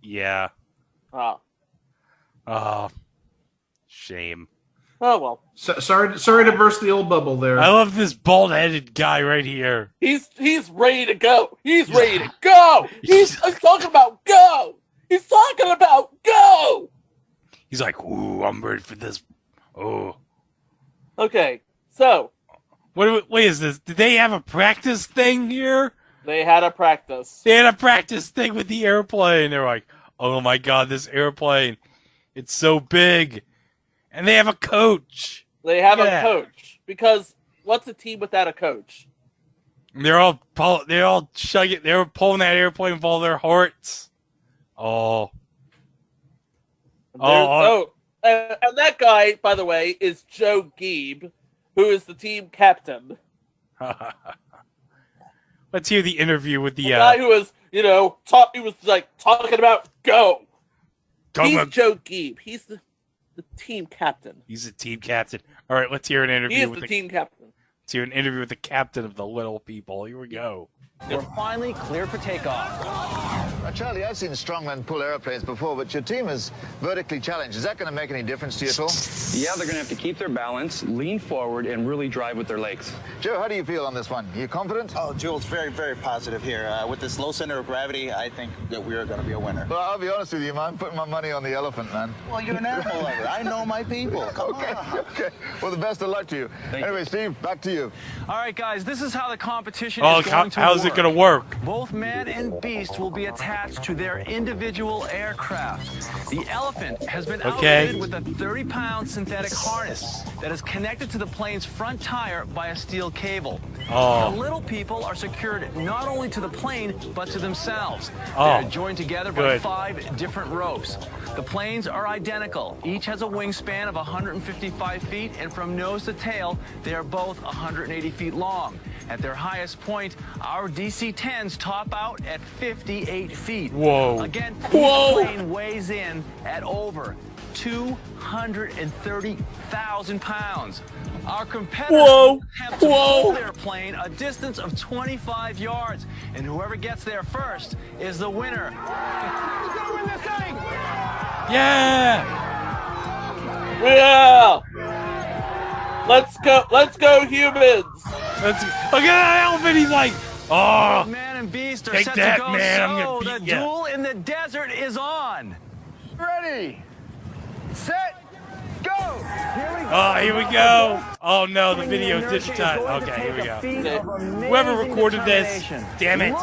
[SPEAKER 1] Yeah.
[SPEAKER 6] Oh.
[SPEAKER 1] Shame.
[SPEAKER 6] Oh, well.
[SPEAKER 2] Sorry to burst the old bubble there.
[SPEAKER 1] I love this bald-headed guy right here.
[SPEAKER 6] He's ready to go. He's ready to go. He's talking about go. He's talking about go.
[SPEAKER 1] He's like, ooh, I'm ready for this. Oh.
[SPEAKER 6] Okay. So,
[SPEAKER 1] what is this? Did they have a practice thing here?
[SPEAKER 6] They had a practice.
[SPEAKER 1] They had a practice thing with the airplane. They're like, oh my God, this airplane. It's so big. And they have a coach.
[SPEAKER 6] They have a coach. Because what's a team without a coach?
[SPEAKER 1] They're all chugging. They were pulling that airplane with all their hearts. Oh.
[SPEAKER 6] And that guy, by the way, is Joe Geeb, who is the team captain.
[SPEAKER 1] Let's hear the interview with the
[SPEAKER 6] guy who was, he was like talking about go. He's Joe Geeb. He's the team captain.
[SPEAKER 1] He's the team captain. All right, let's hear an interview.
[SPEAKER 6] He is the team captain.
[SPEAKER 1] Let's hear an interview with the captain of the little people. Here we go.
[SPEAKER 17] We're finally clear for takeoff.
[SPEAKER 18] Charlie, I've seen strongmen pull airplanes before, but your team is vertically challenged. Is that going to make any difference to you at all?
[SPEAKER 19] Yeah, they're going to have to keep their balance, lean forward, and really drive with their legs.
[SPEAKER 18] Joe, how do you feel on this one? You confident?
[SPEAKER 20] Oh, Jules, very, very positive here. With this low center of gravity, I think that we're going to be a winner.
[SPEAKER 18] Well, I'll be honest with you, man. I'm putting my money on the elephant, man.
[SPEAKER 20] Well, you're an animal lover. I know my people. Come on.
[SPEAKER 18] Okay. Well, the best of luck to you. Anyway, Steve, back to you.
[SPEAKER 15] All right, guys, this is how the competition is going to work.
[SPEAKER 1] How's it going to work?
[SPEAKER 15] Both man and beast will be attached to their individual aircraft. The elephant has been outfitted with a 30-pound synthetic harness that is connected to the plane's front tire by a steel cable. The little people are secured not only to the plane, but to themselves. They're joined together by 5 different ropes. The planes are identical. Each has a wingspan of 155 feet, and from nose to tail, they are both 180 feet long. At their highest point, our DC-10s top out at 58 feet.
[SPEAKER 1] Whoa.
[SPEAKER 15] Again, each plane weighs in at over 230,000 pounds. Our competitors attempt to pull their plane a distance of 25 yards, and whoever gets there first is the winner. Who's gonna win this thing?
[SPEAKER 1] Yeah!
[SPEAKER 6] Yeah! Let's go humans!
[SPEAKER 1] Look at that elephant, he's like, oh!
[SPEAKER 15] Man and beast are
[SPEAKER 1] take
[SPEAKER 15] set
[SPEAKER 1] that,
[SPEAKER 15] to go,
[SPEAKER 1] man,
[SPEAKER 15] so
[SPEAKER 1] I'm gonna beat
[SPEAKER 15] the duel in the desert is on.
[SPEAKER 18] Ready, set, go!
[SPEAKER 1] Here we go! Oh no, the video didn't touch. Okay, here we go. Whoever recorded this, damn it,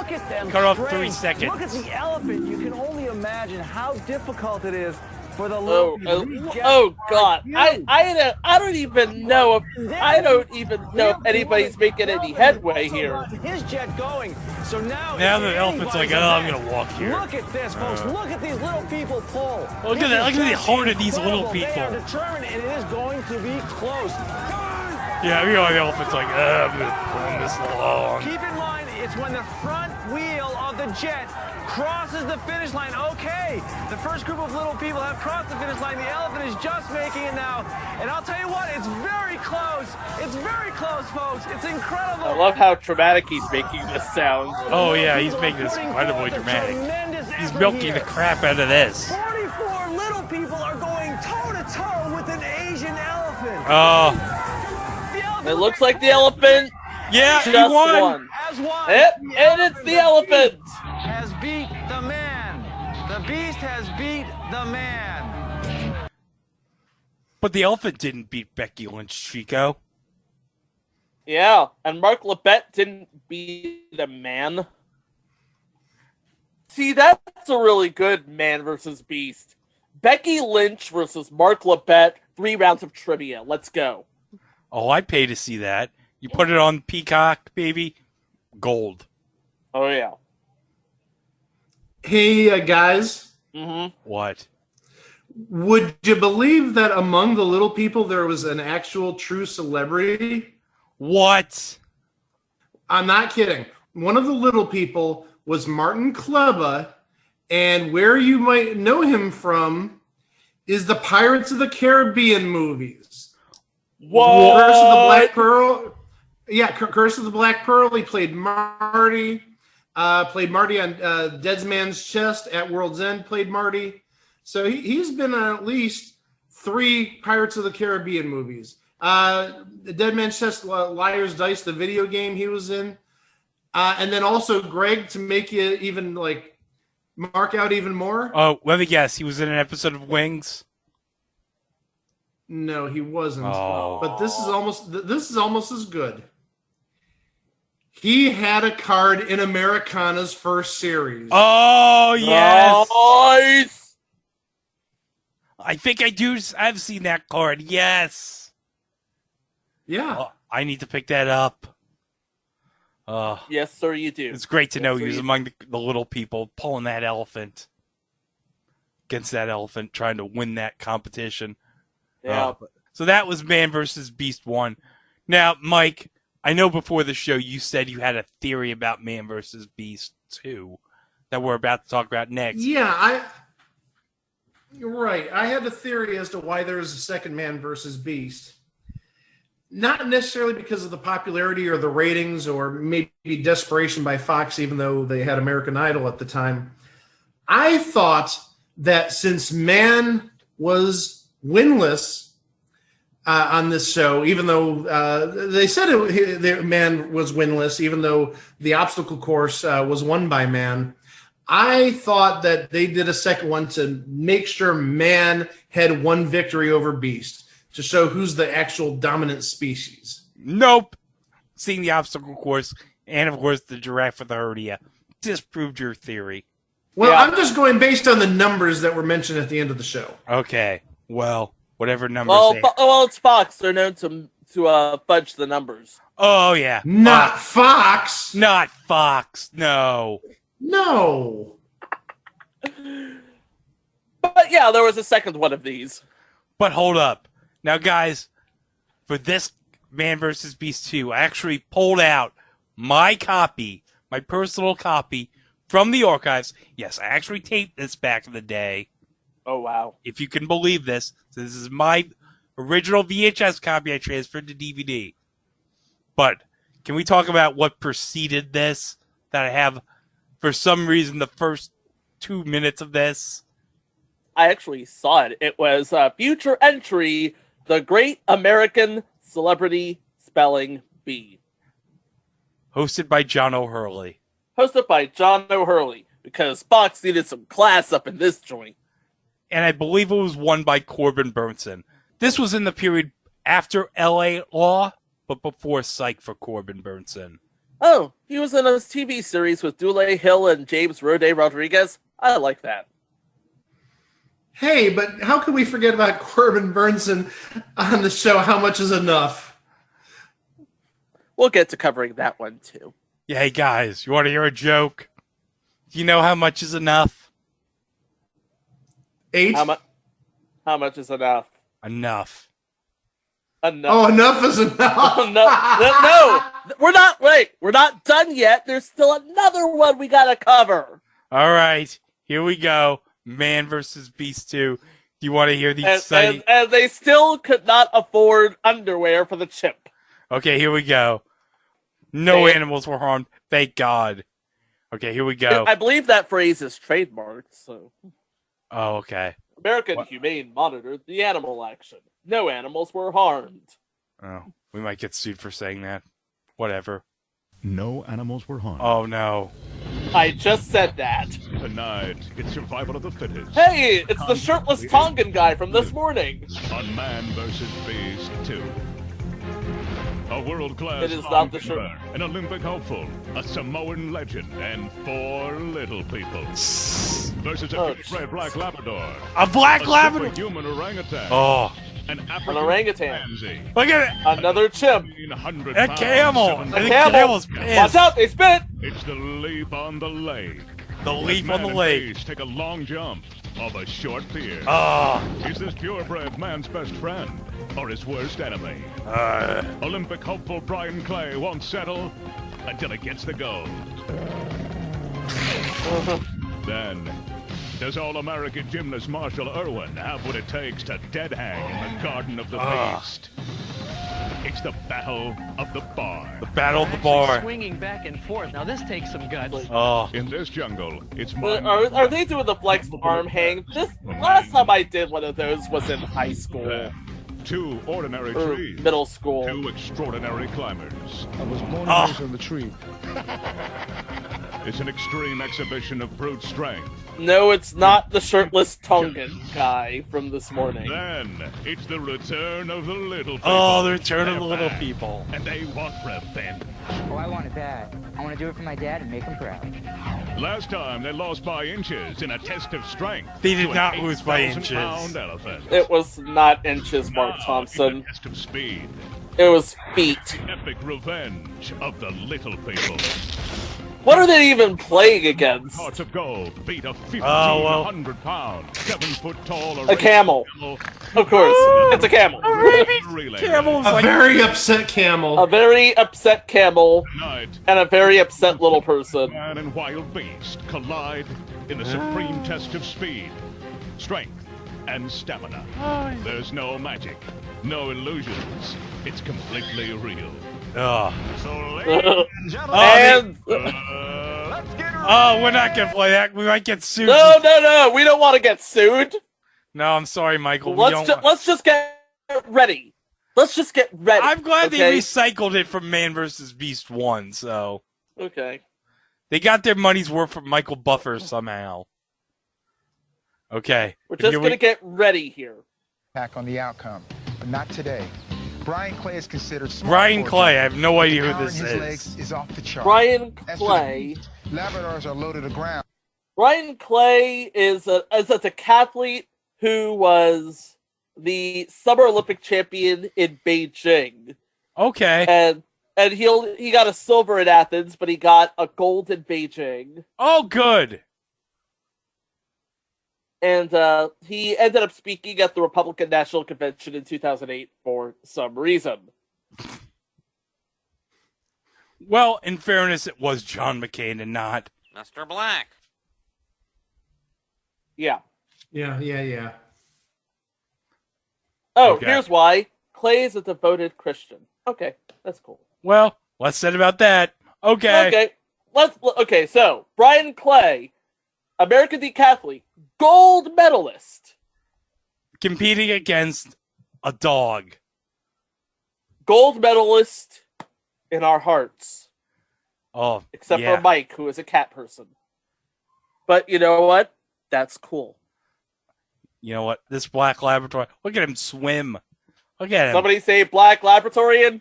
[SPEAKER 1] cut off 3 seconds.
[SPEAKER 17] Look at the elephant. You can only imagine how difficult it is
[SPEAKER 15] For the little people, these jets
[SPEAKER 6] oh
[SPEAKER 15] are
[SPEAKER 6] God!
[SPEAKER 15] huge.
[SPEAKER 6] I don't even know if anybody's making any headway here.
[SPEAKER 15] His jet going. So now
[SPEAKER 1] the elephant's like, oh, I'm gonna walk here.
[SPEAKER 15] Look at this, folks. Look at these little people pull.
[SPEAKER 1] Look at that! Look at the heart of these little people.
[SPEAKER 15] They are determined, and it is going to be close.
[SPEAKER 1] Yeah, the elephant's like, I'm gonna pull this along.
[SPEAKER 15] Keep in mind, it's when the front wheel of the jet crosses the finish line. Okay, the first group of little people have crossed the finish line. The elephant is just making it now. And I'll tell you what, it's very close. It's very close, folks. It's incredible.
[SPEAKER 6] I love how dramatic he's making this sound.
[SPEAKER 1] Oh yeah, he's making this incredibly dramatic. He's milking the crap out of this.
[SPEAKER 15] 44 little people are going toe-to-toe with an Asian elephant.
[SPEAKER 1] Oh.
[SPEAKER 6] It looks like the elephant
[SPEAKER 1] just
[SPEAKER 6] he
[SPEAKER 1] won.
[SPEAKER 15] Has won.
[SPEAKER 6] And it's the elephant.
[SPEAKER 15] Has beat the man. The beast has beat the man.
[SPEAKER 1] But the elephant didn't beat Becky Lynch, Chico.
[SPEAKER 6] Yeah, and Mark Lebet didn't beat the man. See, that's a really good man versus beast. Becky Lynch versus Mark Lebet, 3 rounds of trivia. Let's go.
[SPEAKER 1] Oh, I'd pay to see that. You put it on Peacock, baby. Gold.
[SPEAKER 6] Oh, yeah.
[SPEAKER 2] Hey, guys.
[SPEAKER 6] Mm-hmm.
[SPEAKER 1] What?
[SPEAKER 2] Would you believe that among the little people there was an actual true celebrity?
[SPEAKER 1] What?
[SPEAKER 2] I'm not kidding. One of the little people was Martin Kleba, and where you might know him from is the Pirates of the Caribbean movies.
[SPEAKER 6] What?
[SPEAKER 2] Curse of the Black Pearl. Yeah, Curse of the Black Pearl. He played Marty. Played Marty on Dead Man's Chest at World's End. Played Marty. So he's been on at least 3 Pirates of the Caribbean movies. The Dead Man's Chest, Liar's Dice, the video game he was in. And then also Greg, to make you even like mark out even more.
[SPEAKER 1] Oh, let me guess. He was in an episode of Wings.
[SPEAKER 2] No, he wasn't.
[SPEAKER 1] Oh.
[SPEAKER 2] But this is almost as good. He had a card in Americana's first series.
[SPEAKER 1] Oh, yes.
[SPEAKER 6] Nice.
[SPEAKER 1] I think I do. I've seen that card. Yes.
[SPEAKER 2] Yeah.
[SPEAKER 1] Oh, I need to pick that up.
[SPEAKER 6] Yes, sir, you do.
[SPEAKER 1] It's great to know he was
[SPEAKER 6] you
[SPEAKER 1] among the little people pulling that elephant. Against that elephant, trying to win that competition.
[SPEAKER 6] Yeah.
[SPEAKER 1] So that was Man vs. Beast 1. Now, Mike, I know before the show you said you had a theory about Man vs. Beast 2 that we're about to talk about next.
[SPEAKER 2] Yeah, you're right. I had a theory as to why there's a second Man vs. Beast. Not necessarily because of the popularity or the ratings or maybe desperation by Fox, even though they had American Idol at the time. I thought that since Man was winless on this show, even though they said Man was winless, even though the obstacle course was won by Man, I thought that they did a second one to make sure Man had one victory over Beast, to show who's the actual dominant species.
[SPEAKER 1] Nope. Seeing the obstacle course and, of course, the giraffe with the hernia disproved your theory.
[SPEAKER 2] Well, yeah. I'm just going based on the numbers that were mentioned at the end of the show.
[SPEAKER 1] Okay. Well, whatever numbers
[SPEAKER 6] well, it's Fox. They're known to fudge the numbers.
[SPEAKER 1] Oh, yeah.
[SPEAKER 2] Not Fox.
[SPEAKER 1] Not Fox. No.
[SPEAKER 2] No.
[SPEAKER 6] But, yeah, there was a second one of these.
[SPEAKER 1] But hold up. Now, guys, for this Man vs. Beast 2, I actually pulled out my copy, my personal copy, from the archives. Yes, I actually taped this back in the day.
[SPEAKER 6] Oh, wow.
[SPEAKER 1] If you can believe this. So this is my original VHS copy I transferred to DVD. But can we talk about what preceded this? That I have, for some reason, the first 2 minutes of this.
[SPEAKER 6] I actually saw it. It was a future entry, The Great American Celebrity Spelling Bee.
[SPEAKER 1] Hosted by John O'Hurley.
[SPEAKER 6] Hosted by John O'Hurley, because Fox needed some class up in this joint.
[SPEAKER 1] And I believe it was won by Corbin Burnson. This was in the period after L.A. Law, but before Psych for Corbin Burnson.
[SPEAKER 6] Oh, he was in a TV series with Dule Hill and James Rode Rodriguez. I like that.
[SPEAKER 2] Hey, but how can we forget about Corbin Burnson on the show? How much is enough?
[SPEAKER 6] We'll get to covering that one too.
[SPEAKER 1] Yeah, hey guys, you want to hear a joke? Do you know how much is enough?
[SPEAKER 2] 8?
[SPEAKER 6] How much is enough?
[SPEAKER 1] Enough.
[SPEAKER 6] Enough.
[SPEAKER 2] Oh, enough is enough.
[SPEAKER 6] No, we're not. Wait, we're not done yet. There's still another one we gotta cover.
[SPEAKER 1] All right, here we go. Man versus Beast 2. Do you want to hear the exciting?
[SPEAKER 6] And they still could not afford underwear for the chimp.
[SPEAKER 1] Okay, here we go. No animals were harmed. Thank God. Okay, here we go.
[SPEAKER 6] I believe that phrase is trademarked. So.
[SPEAKER 1] Oh, okay.
[SPEAKER 6] American Humane monitored the animal action. No animals were harmed.
[SPEAKER 1] Oh, we might get sued for saying that. Whatever.
[SPEAKER 7] No animals were harmed.
[SPEAKER 1] Oh, no.
[SPEAKER 6] I just said that.
[SPEAKER 7] Tonight, it's survival of the fittest.
[SPEAKER 6] Hey, it's the shirtless Tongan guy from this morning.
[SPEAKER 7] On Man vs. Beast 2. A world-class
[SPEAKER 6] It is not the shirt.
[SPEAKER 7] an Olympic hopeful, a Samoan legend, and 4 little people. Versus a purebred black Labrador.
[SPEAKER 1] A black Labrador?
[SPEAKER 7] Human orangutan.
[SPEAKER 1] Oh.
[SPEAKER 7] An
[SPEAKER 6] An
[SPEAKER 7] African
[SPEAKER 6] orangutan.
[SPEAKER 7] pansy.
[SPEAKER 1] Look at it.
[SPEAKER 6] Another chimp.
[SPEAKER 1] A camel.
[SPEAKER 6] A camel. Watch out, they spit.
[SPEAKER 7] It's the leap on the lake.
[SPEAKER 1] The leap on the
[SPEAKER 7] Man and
[SPEAKER 1] lake.
[SPEAKER 7] beast take a long jump of a short pier.
[SPEAKER 1] Ah.
[SPEAKER 7] Is this purebred man's best friend or his worst enemy? Olympic hopeful Brian Clay won't settle until it gets the gold. Then, does All-American gymnast Marshall Irwin have what it takes to dead hang in the Garden of the Beast? It's the Battle of the Bar.
[SPEAKER 1] The Battle of the Bar.
[SPEAKER 21] Swinging back and forth. Now this takes some guts.
[SPEAKER 1] Oh.
[SPEAKER 7] In this jungle, it's
[SPEAKER 6] Are they doing the flex arm hang? This last time I did one of those was in high school.
[SPEAKER 7] 2 ordinary
[SPEAKER 6] Or
[SPEAKER 7] trees.
[SPEAKER 6] middle school.
[SPEAKER 7] 2 extraordinary climbers.
[SPEAKER 14] I was born and raised on the tree.
[SPEAKER 7] It's an extreme exhibition of brute strength.
[SPEAKER 6] No, it's not the shirtless Tongan guy from this morning.
[SPEAKER 7] Then, it's the return of the little people.
[SPEAKER 1] Oh, the return of the
[SPEAKER 7] They're
[SPEAKER 1] little
[SPEAKER 7] back,
[SPEAKER 1] people.
[SPEAKER 7] And they want revenge.
[SPEAKER 22] Oh, I want it bad. I want to do it for my dad and make him proud.
[SPEAKER 7] Last time, they lost by inches in a test of strength.
[SPEAKER 1] They did
[SPEAKER 7] to
[SPEAKER 1] not
[SPEAKER 7] an
[SPEAKER 1] lose by
[SPEAKER 7] 8,000-pound
[SPEAKER 1] inches.
[SPEAKER 7] elephant.
[SPEAKER 6] It was not inches, Mark Thompson.
[SPEAKER 7] Test of speed.
[SPEAKER 6] It was feet.
[SPEAKER 7] Epic revenge of the little people.
[SPEAKER 6] What are they even playing against?
[SPEAKER 7] Hearts of gold beat a 1,500-pound, 7-foot-tall
[SPEAKER 6] A camel. Of course, it's a camel.
[SPEAKER 2] A very upset camel.
[SPEAKER 6] A very upset camel.
[SPEAKER 7] Tonight,
[SPEAKER 6] and a very upset little person.
[SPEAKER 7] Man and wild beast collide in the supreme test of speed, strength, and stamina. There's no magic, no illusions. It's completely real.
[SPEAKER 1] Oh.
[SPEAKER 7] So, ladies and gentlemen, let's get
[SPEAKER 1] Oh, we're not gonna play that. We might get sued.
[SPEAKER 6] No. We don't want to get sued.
[SPEAKER 1] No, I'm sorry, Michael.
[SPEAKER 6] Let's just get ready. Let's just get ready.
[SPEAKER 1] I'm glad
[SPEAKER 6] okay?
[SPEAKER 1] they recycled it from Man vs. Beast 1, so.
[SPEAKER 6] Okay.
[SPEAKER 1] They got their money's worth from Michael Buffer somehow. Okay.
[SPEAKER 6] We're just going to get ready here.
[SPEAKER 13] Back on the outcome, but not today. Brian Clay is considered smart.
[SPEAKER 1] Brian Clay, I have no idea who
[SPEAKER 13] Power in
[SPEAKER 1] this
[SPEAKER 13] his
[SPEAKER 1] is.
[SPEAKER 13] legs is off the chart.
[SPEAKER 6] Brian
[SPEAKER 13] As for the
[SPEAKER 6] Clay.
[SPEAKER 13] beast, Labradors are low to the ground.
[SPEAKER 6] Brian Clay is a decathlete who was the Summer Olympic champion in Beijing.
[SPEAKER 1] Okay.
[SPEAKER 6] And he got a silver in Athens, but he got a gold in Beijing.
[SPEAKER 1] Oh, good.
[SPEAKER 6] And he ended up speaking at the Republican National Convention in 2008 for some reason.
[SPEAKER 1] Well, in fairness, it was John McCain and not
[SPEAKER 23] Mr. Black.
[SPEAKER 6] Yeah.
[SPEAKER 2] Yeah.
[SPEAKER 6] Oh,
[SPEAKER 1] Okay.
[SPEAKER 6] here's why. Clay is a devoted Christian. Okay, that's cool.
[SPEAKER 1] Well, less said about that. Okay.
[SPEAKER 6] Okay, so Brian Clay, American decathlete, gold medalist.
[SPEAKER 1] Competing against a dog.
[SPEAKER 6] Gold medalist in our hearts.
[SPEAKER 1] Oh,
[SPEAKER 6] Except
[SPEAKER 1] yeah.
[SPEAKER 6] for Mike, who is a cat person. But you know what? That's cool.
[SPEAKER 1] You know what? This black Labrador. Look at him swim. Look at him.
[SPEAKER 6] Somebody say black Labradorian?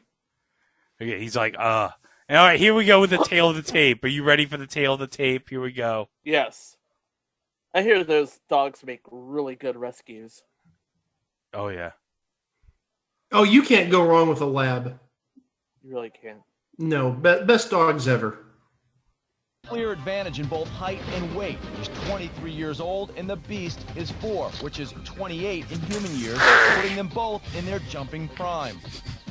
[SPEAKER 1] Okay, he's like, All right, here we go with the tail of the tape. Are you ready for the tail of the tape? Here we go.
[SPEAKER 6] Yes. I hear those dogs make really good rescues.
[SPEAKER 1] Oh yeah.
[SPEAKER 2] Oh, you can't go wrong with a lab.
[SPEAKER 6] You really can't.
[SPEAKER 2] No, best dogs ever.
[SPEAKER 5] Clear advantage in both height and weight. He's 23 years old, and the Beast is 4, which is 28 in human years, putting them both in their jumping prime.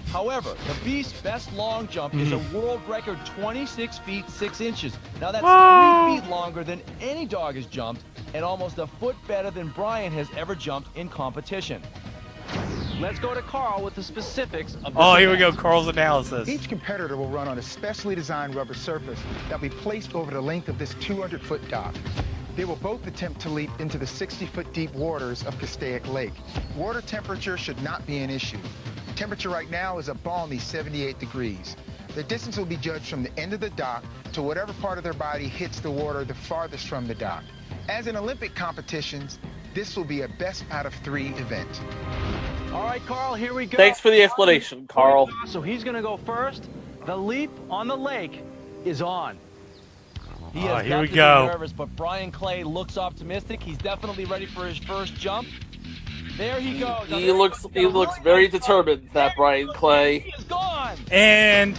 [SPEAKER 5] However, the Beast's best long jump is a world record 26 feet 6 inches. Now that's 3 feet longer than any dog has jumped, and almost a foot better than Brian has ever jumped in competition.
[SPEAKER 19] Let's go to Carl with the specifics of this
[SPEAKER 1] Oh, here we go,
[SPEAKER 19] event.
[SPEAKER 1] Carl's analysis.
[SPEAKER 13] Each competitor will run on a specially designed rubber surface that will be placed over the length of this 200-foot dock. They will both attempt to leap into the 60-foot deep waters of Castaic Lake. Water temperature should not be an issue. Temperature right now is a balmy 78 degrees. The distance will be judged from the end of the dock to whatever part of their body hits the water the farthest from the dock. As in Olympic competitions, this will be a best out of 3 event.
[SPEAKER 5] All right, Carl, here we go.
[SPEAKER 6] Thanks for the explanation, Carl.
[SPEAKER 5] So he's going to go first. The leap on the lake is on. He has
[SPEAKER 1] here
[SPEAKER 5] got
[SPEAKER 1] we
[SPEAKER 5] to
[SPEAKER 1] go.
[SPEAKER 5] be nervous, but Brian Clay looks optimistic. He's definitely ready for his first jump. There he goes.
[SPEAKER 6] He looks very determined, that Brian Clay.
[SPEAKER 5] He is gone.
[SPEAKER 1] And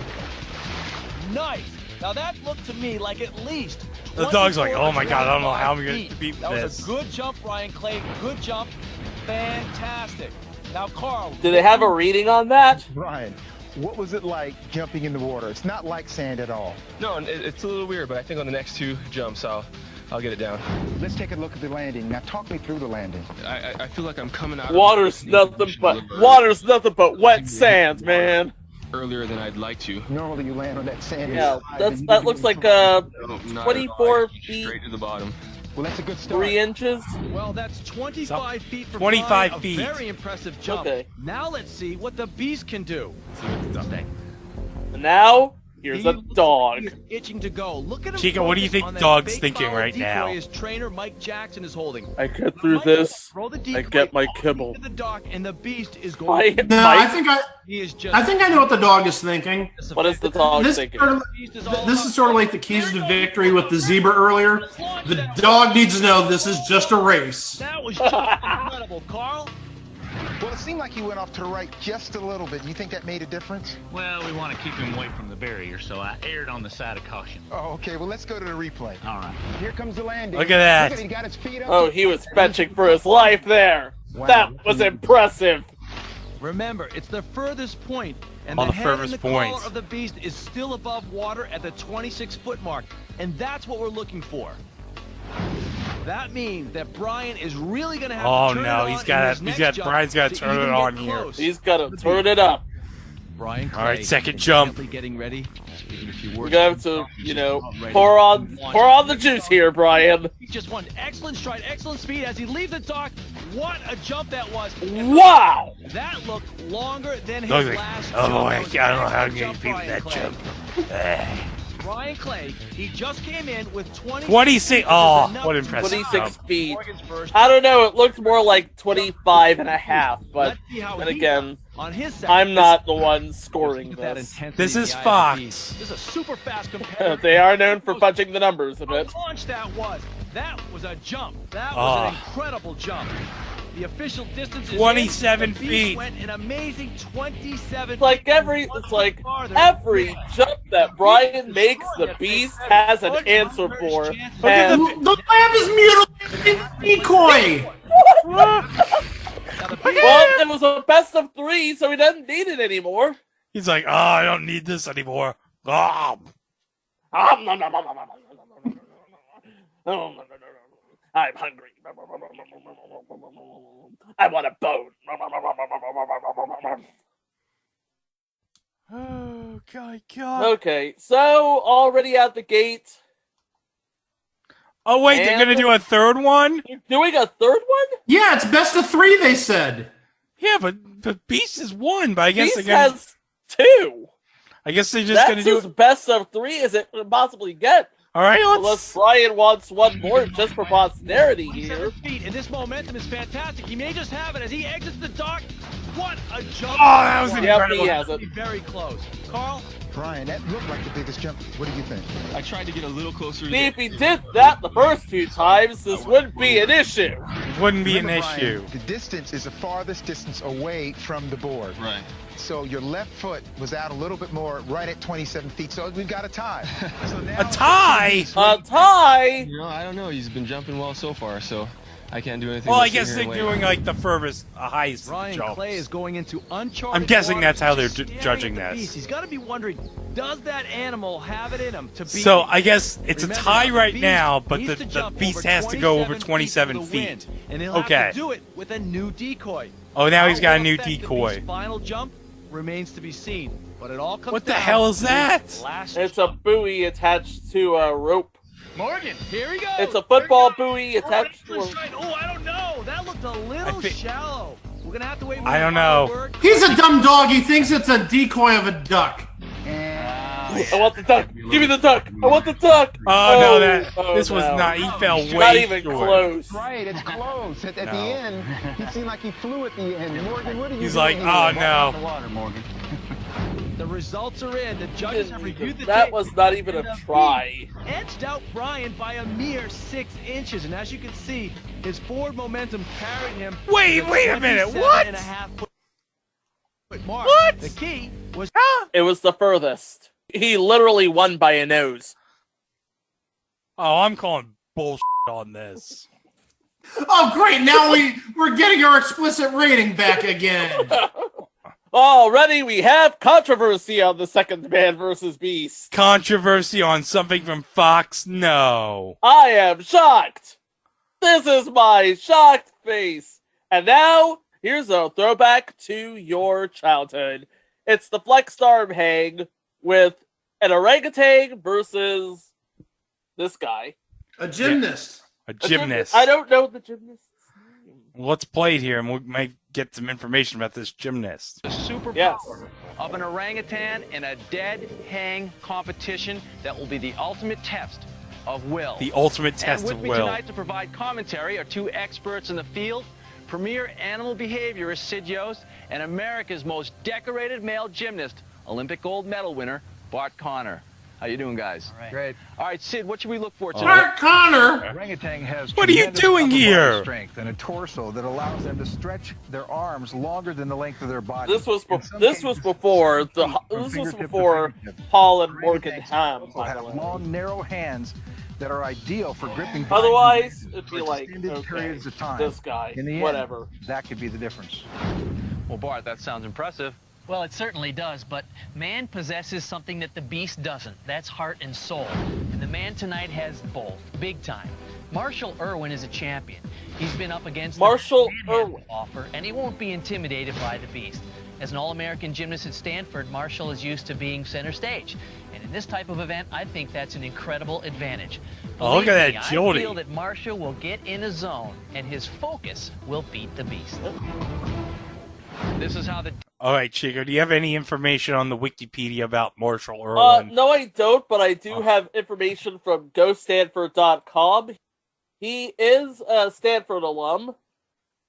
[SPEAKER 5] Nice. Now that looked to me like at least
[SPEAKER 1] the dog's like, oh my god, I don't know how I'm going to beat
[SPEAKER 5] That was
[SPEAKER 1] this.
[SPEAKER 5] a good jump, Brian Clay. Good jump. Fantastic. Now, Carl.
[SPEAKER 6] Do they have a reading on that?
[SPEAKER 13] Brian, what was it like jumping in the water? It's not like sand at all.
[SPEAKER 19] No, it's a little weird, but I think on the next 2 jumps, I'll get it down.
[SPEAKER 13] Let's take a look at the landing. Now talk me through the landing.
[SPEAKER 19] I feel like I'm coming out.
[SPEAKER 6] Water's nothing but wet sand, man.
[SPEAKER 19] Earlier than I'd like to.
[SPEAKER 13] Normally you land on that sand.
[SPEAKER 6] Yeah, that looks like 24 feet.
[SPEAKER 19] Straight to the bottom.
[SPEAKER 13] Well, that's a good start.
[SPEAKER 6] 3 inches.
[SPEAKER 5] Well, that's 25 feet for
[SPEAKER 1] 25
[SPEAKER 5] Brian,
[SPEAKER 1] feet.
[SPEAKER 5] A very impressive jump.
[SPEAKER 6] Okay.
[SPEAKER 5] Now let's see what the Beast can do.
[SPEAKER 6] And now here's a dog.
[SPEAKER 5] He's itching to go. Look at him.
[SPEAKER 1] Chica, what do you
[SPEAKER 5] focus
[SPEAKER 1] think
[SPEAKER 5] on
[SPEAKER 1] the
[SPEAKER 5] that
[SPEAKER 1] dog's
[SPEAKER 5] big
[SPEAKER 1] thinking
[SPEAKER 5] foul
[SPEAKER 1] right
[SPEAKER 5] decoy
[SPEAKER 1] now?
[SPEAKER 5] His trainer Mike Jackson is holding.
[SPEAKER 6] I get through this.
[SPEAKER 5] Throw the
[SPEAKER 6] I
[SPEAKER 5] decoy
[SPEAKER 6] get my
[SPEAKER 5] all
[SPEAKER 6] kibble.
[SPEAKER 5] into the dock, and the Beast is going.
[SPEAKER 2] No, I think
[SPEAKER 5] He is just.
[SPEAKER 2] I think I know what the dog is thinking.
[SPEAKER 6] What is the dog
[SPEAKER 2] This,
[SPEAKER 6] thinking?
[SPEAKER 2] this is sort of like the keys to victory with the zebra earlier. The dog needs to know this is just a race.
[SPEAKER 5] That was just incredible, Carl.
[SPEAKER 13] Well, it seemed like he went off to the right just a little bit. Do you think that made a difference?
[SPEAKER 9] Well, we want to keep him away from the barrier, so I erred on the side of caution.
[SPEAKER 13] Oh, okay. Well, let's go to the replay.
[SPEAKER 9] All right.
[SPEAKER 13] Here comes the landing.
[SPEAKER 1] Look at that.
[SPEAKER 13] Look at, he got his feet up.
[SPEAKER 6] Oh, he was fetching for his life there.
[SPEAKER 13] Wow.
[SPEAKER 6] That was impressive.
[SPEAKER 5] Remember, it's the furthest point, and
[SPEAKER 1] On
[SPEAKER 5] the
[SPEAKER 1] the
[SPEAKER 5] head
[SPEAKER 1] furthest
[SPEAKER 5] and the collar
[SPEAKER 1] points.
[SPEAKER 5] of the Beast is still above water at the 26-foot mark, and that's what we're looking for. That means that Brian is really going to have
[SPEAKER 1] Oh
[SPEAKER 5] to turn it
[SPEAKER 1] no,
[SPEAKER 5] on
[SPEAKER 1] he's
[SPEAKER 5] in
[SPEAKER 1] got
[SPEAKER 5] his
[SPEAKER 1] to.
[SPEAKER 5] next
[SPEAKER 1] He's got.
[SPEAKER 5] jump
[SPEAKER 1] Brian's got to
[SPEAKER 5] to
[SPEAKER 1] turn
[SPEAKER 5] even
[SPEAKER 1] it
[SPEAKER 5] get
[SPEAKER 1] on here.
[SPEAKER 5] close.
[SPEAKER 6] He's got to turn it up.
[SPEAKER 5] Brian Clay
[SPEAKER 1] All right, second jump.
[SPEAKER 5] gently getting ready. Speaking a few
[SPEAKER 6] We're
[SPEAKER 5] words
[SPEAKER 6] gonna have to, pour on the juice here, Brian.
[SPEAKER 5] He just won excellent stride, excellent speed as he leaves the dock. What a jump that was!
[SPEAKER 6] Wow!
[SPEAKER 5] That looked longer than his
[SPEAKER 1] Dog's like,
[SPEAKER 5] last
[SPEAKER 1] oh
[SPEAKER 5] jump.
[SPEAKER 1] boy, I
[SPEAKER 5] That was
[SPEAKER 1] don't know
[SPEAKER 5] an
[SPEAKER 1] how I'm
[SPEAKER 5] excellent
[SPEAKER 1] going to beat
[SPEAKER 5] jump,
[SPEAKER 1] that
[SPEAKER 5] Brian
[SPEAKER 1] jump.
[SPEAKER 5] Clay. Brian Clay, he just came in with 26.
[SPEAKER 1] 26. Oh, what impressive
[SPEAKER 6] 26
[SPEAKER 1] jump.
[SPEAKER 6] feet. I don't know, it looked more like 25 and a half, but
[SPEAKER 5] Let's see how
[SPEAKER 6] then
[SPEAKER 5] he
[SPEAKER 6] again,
[SPEAKER 5] does on his side.
[SPEAKER 6] I'm not the one scoring
[SPEAKER 5] Look at that
[SPEAKER 6] this.
[SPEAKER 5] intensity
[SPEAKER 1] This
[SPEAKER 5] in
[SPEAKER 1] is
[SPEAKER 5] the eye of the
[SPEAKER 1] Fox.
[SPEAKER 5] beast. This is a super fast competitor.
[SPEAKER 6] They are known for punching the numbers a
[SPEAKER 5] What
[SPEAKER 6] bit.
[SPEAKER 5] a launch that was. That was a jump. That was an
[SPEAKER 1] Ah.
[SPEAKER 5] incredible jump. The official distance is
[SPEAKER 1] 27
[SPEAKER 5] in. The Beast
[SPEAKER 1] feet.
[SPEAKER 5] went an amazing 27
[SPEAKER 6] It's like every jump that Brian makes, the Beast has an answer for.
[SPEAKER 2] Look at
[SPEAKER 6] And
[SPEAKER 2] the lab is mutilated decoy.
[SPEAKER 6] well, it was a best of 3, so he doesn't need it anymore.
[SPEAKER 1] He's like, oh, I don't need this anymore. Oh.
[SPEAKER 6] I'm hungry. I want a bone.
[SPEAKER 1] Oh, God.
[SPEAKER 6] Okay, so already out the gate.
[SPEAKER 1] Oh, wait, they're going to do a third one?
[SPEAKER 6] You're doing a third one?
[SPEAKER 2] Yeah, it's best of 3. They said.
[SPEAKER 1] Yeah, but Beast is 1, but I guess
[SPEAKER 6] Beast
[SPEAKER 1] they're going
[SPEAKER 6] has 2.
[SPEAKER 1] I guess they're just
[SPEAKER 6] That's
[SPEAKER 1] going to do
[SPEAKER 6] as best of 3 as it could possibly get.
[SPEAKER 1] All right,
[SPEAKER 6] Unless Brian wants one more just for posterity here.
[SPEAKER 5] feet, and this momentum is fantastic. He may just have it as he exits the dock. What a jump!
[SPEAKER 1] Oh, that was
[SPEAKER 6] Yep,
[SPEAKER 1] incredible.
[SPEAKER 6] he has it.
[SPEAKER 5] Very close. Carl,
[SPEAKER 13] Brian, that looked like the biggest jump. What do you think?
[SPEAKER 19] I tried to get a little closer to
[SPEAKER 6] See, if he did that the first few times, this wouldn't be an issue.
[SPEAKER 1] Wouldn't be
[SPEAKER 13] Remember,
[SPEAKER 1] an
[SPEAKER 13] Brian,
[SPEAKER 1] issue.
[SPEAKER 13] the distance is the farthest distance away from the board.
[SPEAKER 19] Right.
[SPEAKER 13] So your left foot was out a little bit more, right at 27 feet. So we've got a tie. So now
[SPEAKER 1] A tie?
[SPEAKER 6] A tie?
[SPEAKER 19] You know, I don't know. He's been jumping well so far, so I can't do anything.
[SPEAKER 1] Well,
[SPEAKER 19] but
[SPEAKER 1] I
[SPEAKER 19] sit
[SPEAKER 1] guess
[SPEAKER 19] here
[SPEAKER 1] they're
[SPEAKER 19] and wait.
[SPEAKER 1] doing like the furthest, highest
[SPEAKER 5] Brian
[SPEAKER 1] jumps.
[SPEAKER 5] Clay is going into uncharted
[SPEAKER 1] I'm guessing that's how they're
[SPEAKER 5] waters,
[SPEAKER 1] judging
[SPEAKER 5] staring at the
[SPEAKER 1] this.
[SPEAKER 5] beast. He's got to be wondering, does that animal have it in him to beat
[SPEAKER 1] So
[SPEAKER 5] me?
[SPEAKER 1] I guess it's a
[SPEAKER 5] Remember
[SPEAKER 1] tie
[SPEAKER 5] now, the
[SPEAKER 1] right
[SPEAKER 5] beast
[SPEAKER 1] now, but
[SPEAKER 5] needs
[SPEAKER 1] the
[SPEAKER 5] to jump
[SPEAKER 1] beast
[SPEAKER 5] over
[SPEAKER 1] has to go over
[SPEAKER 5] 27
[SPEAKER 1] 27
[SPEAKER 5] for the win,
[SPEAKER 1] feet.
[SPEAKER 5] and he'll
[SPEAKER 1] Okay.
[SPEAKER 5] have to do it with a new decoy.
[SPEAKER 1] Oh, now he's
[SPEAKER 5] How
[SPEAKER 1] got a
[SPEAKER 5] will
[SPEAKER 1] new
[SPEAKER 5] affect the
[SPEAKER 1] decoy.
[SPEAKER 5] beast's final jump remains to be seen, but it all comes
[SPEAKER 1] What the
[SPEAKER 5] down
[SPEAKER 1] hell is
[SPEAKER 5] to
[SPEAKER 1] that?
[SPEAKER 5] his last
[SPEAKER 6] It's a buoy attached to a rope.
[SPEAKER 5] Morgan, here he goes.
[SPEAKER 6] It's a football buoy attached to a...
[SPEAKER 5] Oh, I don't know. That looked a little shallow. We're gonna have to wait.
[SPEAKER 1] I don't know.
[SPEAKER 2] He's a dumb dog. He thinks it's a decoy of a duck.
[SPEAKER 6] I want the duck. Give me the duck. I want the duck.
[SPEAKER 1] Oh, no, this was
[SPEAKER 6] no.
[SPEAKER 1] not. He fell way
[SPEAKER 6] Not even
[SPEAKER 1] short.
[SPEAKER 6] close.
[SPEAKER 13] Right, it's close. At the
[SPEAKER 1] No.
[SPEAKER 13] end, he seemed like he flew at the end. Morgan, what are you
[SPEAKER 1] He's
[SPEAKER 13] doing
[SPEAKER 1] like,
[SPEAKER 13] here?
[SPEAKER 1] oh no.
[SPEAKER 13] The water, Morgan.
[SPEAKER 5] The results are in. The judges have reviewed the
[SPEAKER 6] That
[SPEAKER 5] tape.
[SPEAKER 6] was not even
[SPEAKER 5] And
[SPEAKER 6] a
[SPEAKER 5] the
[SPEAKER 6] try.
[SPEAKER 5] beast edged out Brian by a mere 6 inches, and as you can see, his forward momentum carried him.
[SPEAKER 1] Wait,
[SPEAKER 5] to the
[SPEAKER 1] wait a minute,
[SPEAKER 5] 27
[SPEAKER 1] what?
[SPEAKER 5] and a half foot mark.
[SPEAKER 1] What?
[SPEAKER 5] The key was
[SPEAKER 6] It was the furthest. He literally won by a nose.
[SPEAKER 1] Oh, I'm calling bullshit on this.
[SPEAKER 2] Oh, great! Now we're getting our explicit rating back again.
[SPEAKER 6] Already we have controversy on the second Man versus Beast.
[SPEAKER 1] Controversy on something from Fox? No.
[SPEAKER 6] I am shocked. This is my shocked face. And now, here's a throwback to your childhood. It's the Flex Arm hang with an orangutan versus this guy.
[SPEAKER 2] A gymnast.
[SPEAKER 1] A gymnast.
[SPEAKER 6] I don't know the gymnast.
[SPEAKER 1] Let's play it here, and we might get some information about this gymnast.
[SPEAKER 15] The superpower of an orangutan in a dead hang competition that will be the ultimate test of will.
[SPEAKER 1] The ultimate test
[SPEAKER 15] and
[SPEAKER 1] of
[SPEAKER 15] with me
[SPEAKER 1] will.
[SPEAKER 15] tonight to provide commentary are two experts in the field, premier animal behaviorist Sid Yost, and America's most decorated male gymnast, Olympic gold medal winner Bart Connor. How you doing, guys?
[SPEAKER 21] All right.
[SPEAKER 15] Great. All right, Sid, what should we look for tonight?
[SPEAKER 2] Bart Connor.
[SPEAKER 4] Orangutan has
[SPEAKER 1] What are you
[SPEAKER 4] tremendous
[SPEAKER 1] doing
[SPEAKER 4] upper body
[SPEAKER 1] here?
[SPEAKER 4] Strength and a torso that allows them to stretch their arms longer than the length of their body.
[SPEAKER 6] This was
[SPEAKER 4] In some
[SPEAKER 6] this
[SPEAKER 4] cases,
[SPEAKER 6] was before
[SPEAKER 4] from
[SPEAKER 6] this was
[SPEAKER 4] fingertip to
[SPEAKER 6] before
[SPEAKER 4] fingertip.
[SPEAKER 6] Paul and Morgan Ham.
[SPEAKER 4] Also
[SPEAKER 6] By the
[SPEAKER 4] have
[SPEAKER 6] way.
[SPEAKER 4] long, narrow hands that are ideal for gripping.
[SPEAKER 6] Otherwise,
[SPEAKER 4] blind
[SPEAKER 6] it'd be
[SPEAKER 4] for
[SPEAKER 6] like
[SPEAKER 4] extended
[SPEAKER 6] okay,
[SPEAKER 4] periods of time.
[SPEAKER 6] this guy,
[SPEAKER 4] In the end,
[SPEAKER 6] whatever.
[SPEAKER 4] that could be the difference.
[SPEAKER 15] Well, Bart, that sounds impressive.
[SPEAKER 21] Well, it certainly does, but man possesses something that the beast doesn't. That's heart and soul. And the man tonight has both, big time. Marshall Irwin is a champion. He's been up against
[SPEAKER 6] Marshall
[SPEAKER 21] the man
[SPEAKER 6] Irwin
[SPEAKER 21] offer, and he won't be intimidated by the beast. As an All-American gymnast at Stanford, Marshall is used to being center stage. And in this type of event, I think that's an incredible advantage.
[SPEAKER 1] Oh, look at
[SPEAKER 21] Believe
[SPEAKER 1] that
[SPEAKER 21] me,
[SPEAKER 1] agility.
[SPEAKER 21] I feel that Marshall will get in a zone, and his focus will beat the beast.
[SPEAKER 15] This is how the
[SPEAKER 1] All right, Chico, do you have any information on the Wikipedia about Marshall Irwin?
[SPEAKER 6] No, I don't, but I do have information from GoStanford.com. He is a Stanford alum,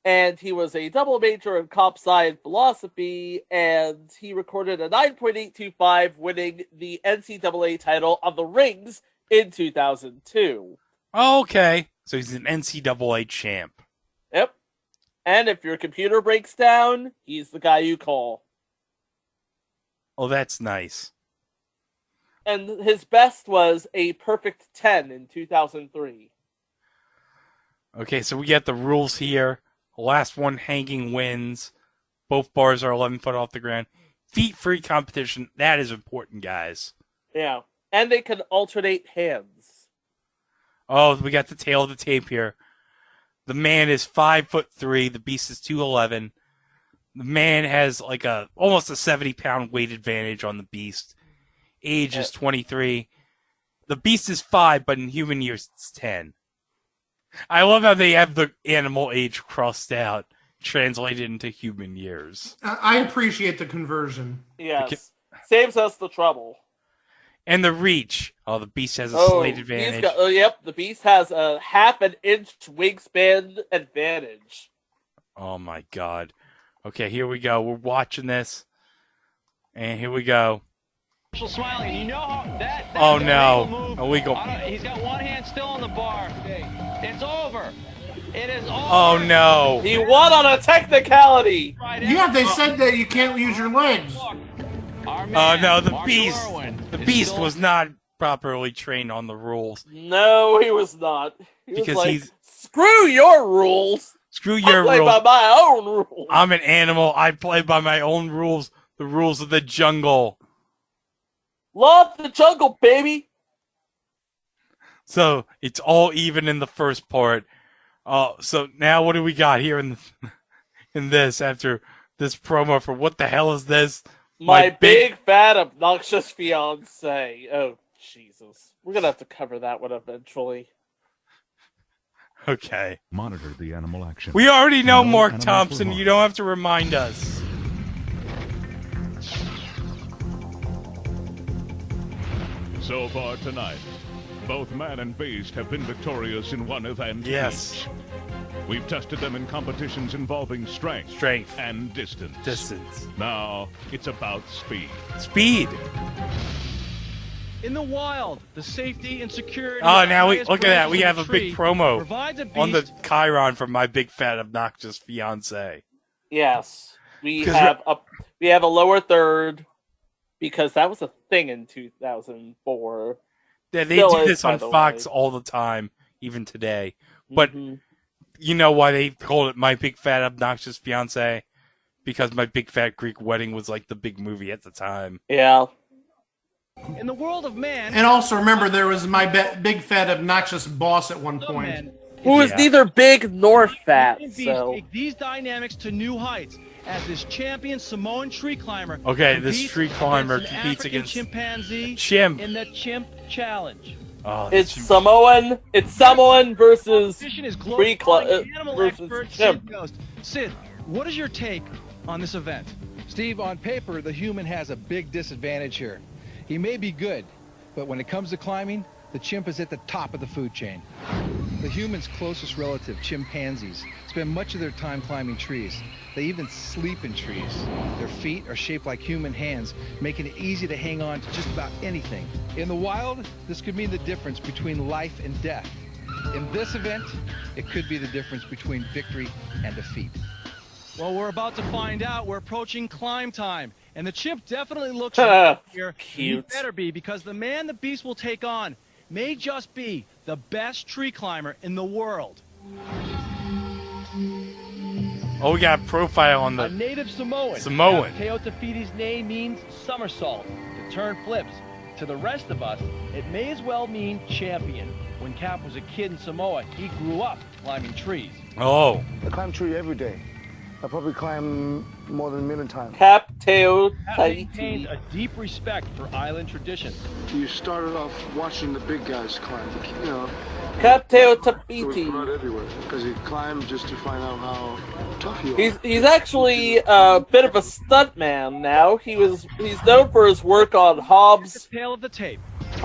[SPEAKER 6] and he was a double major in comp sci and philosophy, and he recorded a 9.825, winning the NCAA title on the rings in 2002.
[SPEAKER 1] Oh, okay. So he's an NCAA champ.
[SPEAKER 6] Yep. And if your computer breaks down, he's the guy you call.
[SPEAKER 1] Oh, that's nice.
[SPEAKER 6] And his best was a perfect 10 in 2003.
[SPEAKER 1] Okay, so we get the rules here. Last one hanging wins. Both bars are 11 foot off the ground. Feet-free competition. That is important, guys.
[SPEAKER 6] Yeah. And they can alternate hands.
[SPEAKER 1] Oh, we got the tail of the tape here. The man is 5'3". The beast is 211. The man has like almost a 70-pound weight advantage on the beast. Age is 23. The beast is 5, but in human years it's 10. I love how they have the animal age crossed out, translated into human years.
[SPEAKER 2] I appreciate the conversion.
[SPEAKER 6] Yes. Saves us the trouble.
[SPEAKER 1] And the reach. Oh, the beast has a slight advantage.
[SPEAKER 6] Yep, the beast has a half an inch wingspan advantage.
[SPEAKER 1] Oh my god. Okay, here we go. We're watching this. And here we go.
[SPEAKER 21] Marshall smiling. You know how that's
[SPEAKER 1] Oh
[SPEAKER 21] an
[SPEAKER 1] no,
[SPEAKER 21] move.
[SPEAKER 1] illegal.
[SPEAKER 21] He's got one hand still on the bar. It's over. It is over.
[SPEAKER 1] Oh no.
[SPEAKER 6] He won on a technicality.
[SPEAKER 2] Yeah, they said that you can't use your legs.
[SPEAKER 1] Oh no, the beast. The beast was not properly trained on the rules.
[SPEAKER 6] No, he was not. He was
[SPEAKER 1] Because
[SPEAKER 6] like,
[SPEAKER 1] he's
[SPEAKER 6] screw your rules.
[SPEAKER 1] Screw your
[SPEAKER 6] I play
[SPEAKER 1] rules.
[SPEAKER 6] by my own rules.
[SPEAKER 1] I'm an animal. I play by my own rules. The rules of the jungle.
[SPEAKER 6] Love the jungle, baby.
[SPEAKER 1] So it's all even in the first part. So now what do we got here in this after this promo for what the hell is this?
[SPEAKER 6] My big fat obnoxious fiance. Oh Jesus, we're gonna have to cover that one eventually.
[SPEAKER 1] Okay.
[SPEAKER 7] Monitor the animal action.
[SPEAKER 1] We already know
[SPEAKER 7] No
[SPEAKER 1] Mark
[SPEAKER 7] animals
[SPEAKER 1] Thompson.
[SPEAKER 7] were
[SPEAKER 1] You don't have to remind us.
[SPEAKER 7] So far tonight, both man and beast have been victorious in one event
[SPEAKER 1] Yes.
[SPEAKER 7] each. We've tested them in competitions involving strength, and distance. Now it's about speed.
[SPEAKER 1] Speed.
[SPEAKER 5] In the wild, the safety and security.
[SPEAKER 1] Oh,
[SPEAKER 5] of the
[SPEAKER 1] now we
[SPEAKER 5] highest
[SPEAKER 1] look at that. We
[SPEAKER 5] branches
[SPEAKER 1] have a
[SPEAKER 5] of the
[SPEAKER 1] big
[SPEAKER 5] tree
[SPEAKER 1] promo
[SPEAKER 5] provides a
[SPEAKER 1] on the
[SPEAKER 5] beast
[SPEAKER 1] Chiron for my big fat obnoxious fiance.
[SPEAKER 6] Yes, we
[SPEAKER 1] 'Cause
[SPEAKER 6] have a lower third because that was a thing in 2004.
[SPEAKER 1] Yeah, they
[SPEAKER 6] Still
[SPEAKER 1] do
[SPEAKER 6] is,
[SPEAKER 1] this
[SPEAKER 6] by
[SPEAKER 1] on
[SPEAKER 6] the
[SPEAKER 1] Fox
[SPEAKER 6] way.
[SPEAKER 1] all the time, even today. But
[SPEAKER 6] Mhm.
[SPEAKER 1] you know why they called it My Big Fat Obnoxious Fiance? Because My Big Fat Greek Wedding was like the big movie at the time.
[SPEAKER 6] Yeah.
[SPEAKER 5] in the world of man.
[SPEAKER 2] And also remember, there was my big fat obnoxious boss at one point.
[SPEAKER 6] Who is neither big nor fat,
[SPEAKER 5] Beast
[SPEAKER 6] so
[SPEAKER 5] take these dynamics to new heights as this champion Samoan tree climber.
[SPEAKER 1] Okay, this
[SPEAKER 5] competes
[SPEAKER 1] tree climber
[SPEAKER 5] against an
[SPEAKER 1] competes
[SPEAKER 5] African
[SPEAKER 1] against
[SPEAKER 5] chimpanzee
[SPEAKER 1] chimp.
[SPEAKER 5] in the Chimp Challenge.
[SPEAKER 1] Oh,
[SPEAKER 6] it's Samoan. It's Samoan versus tree
[SPEAKER 5] Animal
[SPEAKER 6] versus
[SPEAKER 5] expert
[SPEAKER 6] chimp.
[SPEAKER 5] Sid Ghost. Sid, what is your take on this event?
[SPEAKER 8] Steve, on paper, the human has a big disadvantage here. He may be good, but when it comes to climbing, the chimp is at the top of the food chain. The human's closest relative, chimpanzees, spend much of their time climbing trees. They even sleep in trees. Their feet are shaped like human hands, making it easy to hang on to just about anything. In the wild, this could mean the difference between life and death. In this event, it could be the difference between victory and defeat.
[SPEAKER 5] Well, we're about to find out. We're approaching climb time. And the chimp definitely looks here.
[SPEAKER 6] Cute.
[SPEAKER 5] He better be, because the man the beast will take on may just be the best tree climber in the world.
[SPEAKER 1] Oh, we got a profile on
[SPEAKER 5] A
[SPEAKER 1] the
[SPEAKER 5] native Samoan.
[SPEAKER 1] Samoan.
[SPEAKER 5] Teo Tafiti's name means somersault. The turn flips. To the rest of us, it may as well mean champion. When Cap was a kid in Samoa, he grew up climbing trees.
[SPEAKER 1] Oh.
[SPEAKER 14] I climb tree every day. I probably climb more than 1 million times.
[SPEAKER 6] Cap Teo
[SPEAKER 5] That maintains a deep respect for island traditions.
[SPEAKER 14] You started off watching the big guys climb, you know.
[SPEAKER 6] Cap Teo
[SPEAKER 14] It was
[SPEAKER 6] Tapiti.
[SPEAKER 14] brought everywhere because he climbed just to find out how tough you are.
[SPEAKER 6] He's actually a bit of a stuntman now. He's known for his work on Hobbs.
[SPEAKER 5] Tail of the tape.
[SPEAKER 6] He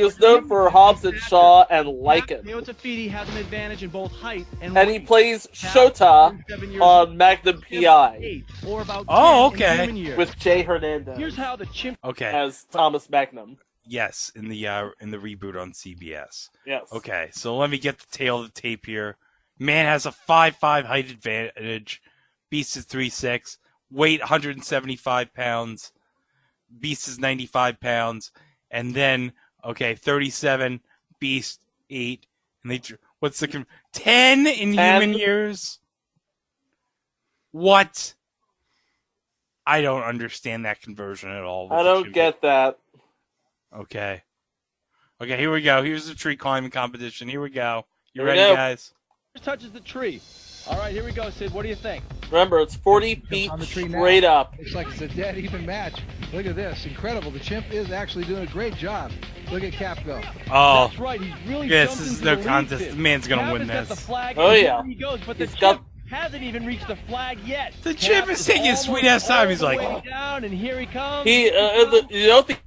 [SPEAKER 6] was known for Hobbs and Shaw and Lycan.
[SPEAKER 5] Teo Tafiti has an advantage in both height and
[SPEAKER 6] And he plays Shota on Magnum PI.
[SPEAKER 5] Or about
[SPEAKER 1] Oh,
[SPEAKER 5] 10 in
[SPEAKER 1] okay.
[SPEAKER 5] human years.
[SPEAKER 6] With Jay Hernandez.
[SPEAKER 5] Here's how the chimp
[SPEAKER 1] Okay.
[SPEAKER 6] As Thomas Magnum.
[SPEAKER 1] Yes, in the reboot on CBS.
[SPEAKER 6] Yes.
[SPEAKER 1] Okay, so let me get the tail of the tape here. Man has a 5'5" height advantage. Beast is 3'6". Weight 175 pounds. Beast is 95 pounds. And then, 37. Beast 8. And what's the 10 in
[SPEAKER 6] 10.
[SPEAKER 1] human years? What? I don't understand that conversion at all.
[SPEAKER 6] I don't get that.
[SPEAKER 1] Okay. Okay, here we go. Here's the tree climbing competition. Here we go. You
[SPEAKER 6] Here we
[SPEAKER 1] ready,
[SPEAKER 6] go.
[SPEAKER 1] guys?
[SPEAKER 5] touches the tree. All right, here we go, Sid. What do you think?
[SPEAKER 6] Remember, it's 40 feet
[SPEAKER 8] On the tree now.
[SPEAKER 6] straight up.
[SPEAKER 8] Looks like it's a dead even match. Look at this. Incredible. The chimp is actually doing a great job. Look at Cap go.
[SPEAKER 1] Oh.
[SPEAKER 5] That's right. He's really
[SPEAKER 1] Yes,
[SPEAKER 5] jumped
[SPEAKER 1] this is
[SPEAKER 5] into
[SPEAKER 1] no
[SPEAKER 5] the lead,
[SPEAKER 1] contest.
[SPEAKER 5] Sid.
[SPEAKER 1] The man's gonna
[SPEAKER 5] Cap
[SPEAKER 1] win
[SPEAKER 5] has got
[SPEAKER 1] this.
[SPEAKER 5] the flag,
[SPEAKER 6] Oh,
[SPEAKER 5] and
[SPEAKER 6] yeah.
[SPEAKER 5] here he goes, but the
[SPEAKER 6] He's
[SPEAKER 5] chimp
[SPEAKER 6] got-
[SPEAKER 5] hasn't even reached the flag yet.
[SPEAKER 1] The chimp is taking his
[SPEAKER 5] almost
[SPEAKER 1] sweet ass time. He's
[SPEAKER 5] all the
[SPEAKER 1] like,
[SPEAKER 5] way down, and here he comes.
[SPEAKER 6] You don't think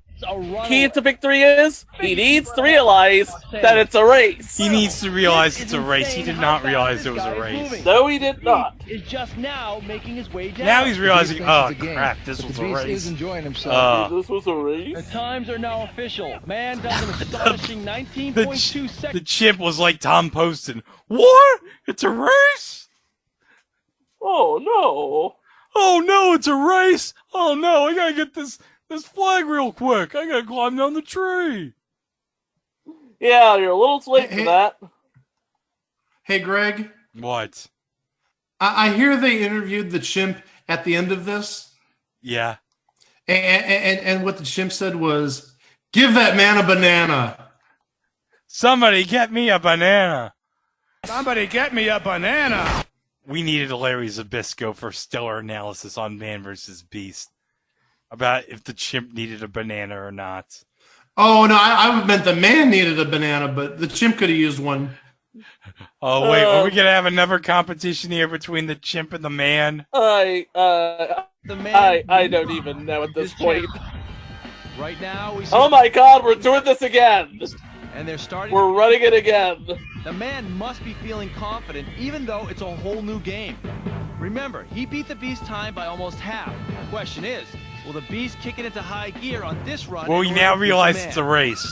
[SPEAKER 6] key to victory is he needs to realize that it's a race.
[SPEAKER 1] He needs to realize it's a race. He did not realize it was a race.
[SPEAKER 6] No, he did not.
[SPEAKER 5] Is just now making his way down.
[SPEAKER 1] Now he's realizing, oh
[SPEAKER 8] it's a game,
[SPEAKER 1] crap, this
[SPEAKER 8] but
[SPEAKER 1] was
[SPEAKER 8] the
[SPEAKER 1] a
[SPEAKER 8] beast
[SPEAKER 1] race.
[SPEAKER 8] is enjoying himself.
[SPEAKER 6] This was a race.
[SPEAKER 5] The times are now official. Man does an astonishing 19.2 seconds.
[SPEAKER 1] The chimp was like Tom Poston. What? It's a race?
[SPEAKER 6] Oh no.
[SPEAKER 1] Oh no, it's a race. Oh no, I gotta get this flag real quick. I gotta climb down the tree.
[SPEAKER 6] Yeah, you're a little late for that.
[SPEAKER 2] Hey, Greg.
[SPEAKER 1] What?
[SPEAKER 2] I hear they interviewed the chimp at the end of this.
[SPEAKER 1] Yeah.
[SPEAKER 2] And what the chimp said was, give that man a banana.
[SPEAKER 1] Somebody get me a banana.
[SPEAKER 4] Somebody get me a banana.
[SPEAKER 1] We needed a Larry Zabisco for stellar analysis on Man vs. Beast. About if the chimp needed a banana or not.
[SPEAKER 2] Oh, no, I meant the man needed a banana, but the chimp could have used one.
[SPEAKER 1] Oh, wait, are we going to have another competition here between the chimp and the man?
[SPEAKER 6] I don't even know at this point.
[SPEAKER 5] Right now, we see
[SPEAKER 6] oh my god, we're doing this again!
[SPEAKER 5] And they're starting.
[SPEAKER 6] We're running it again.
[SPEAKER 5] The man must be feeling confident, even though it's a whole new game. Remember, he beat the Beast time by almost half. The question is, will the Beast kick it into high gear on this run?
[SPEAKER 1] Well, we now realize it's a race.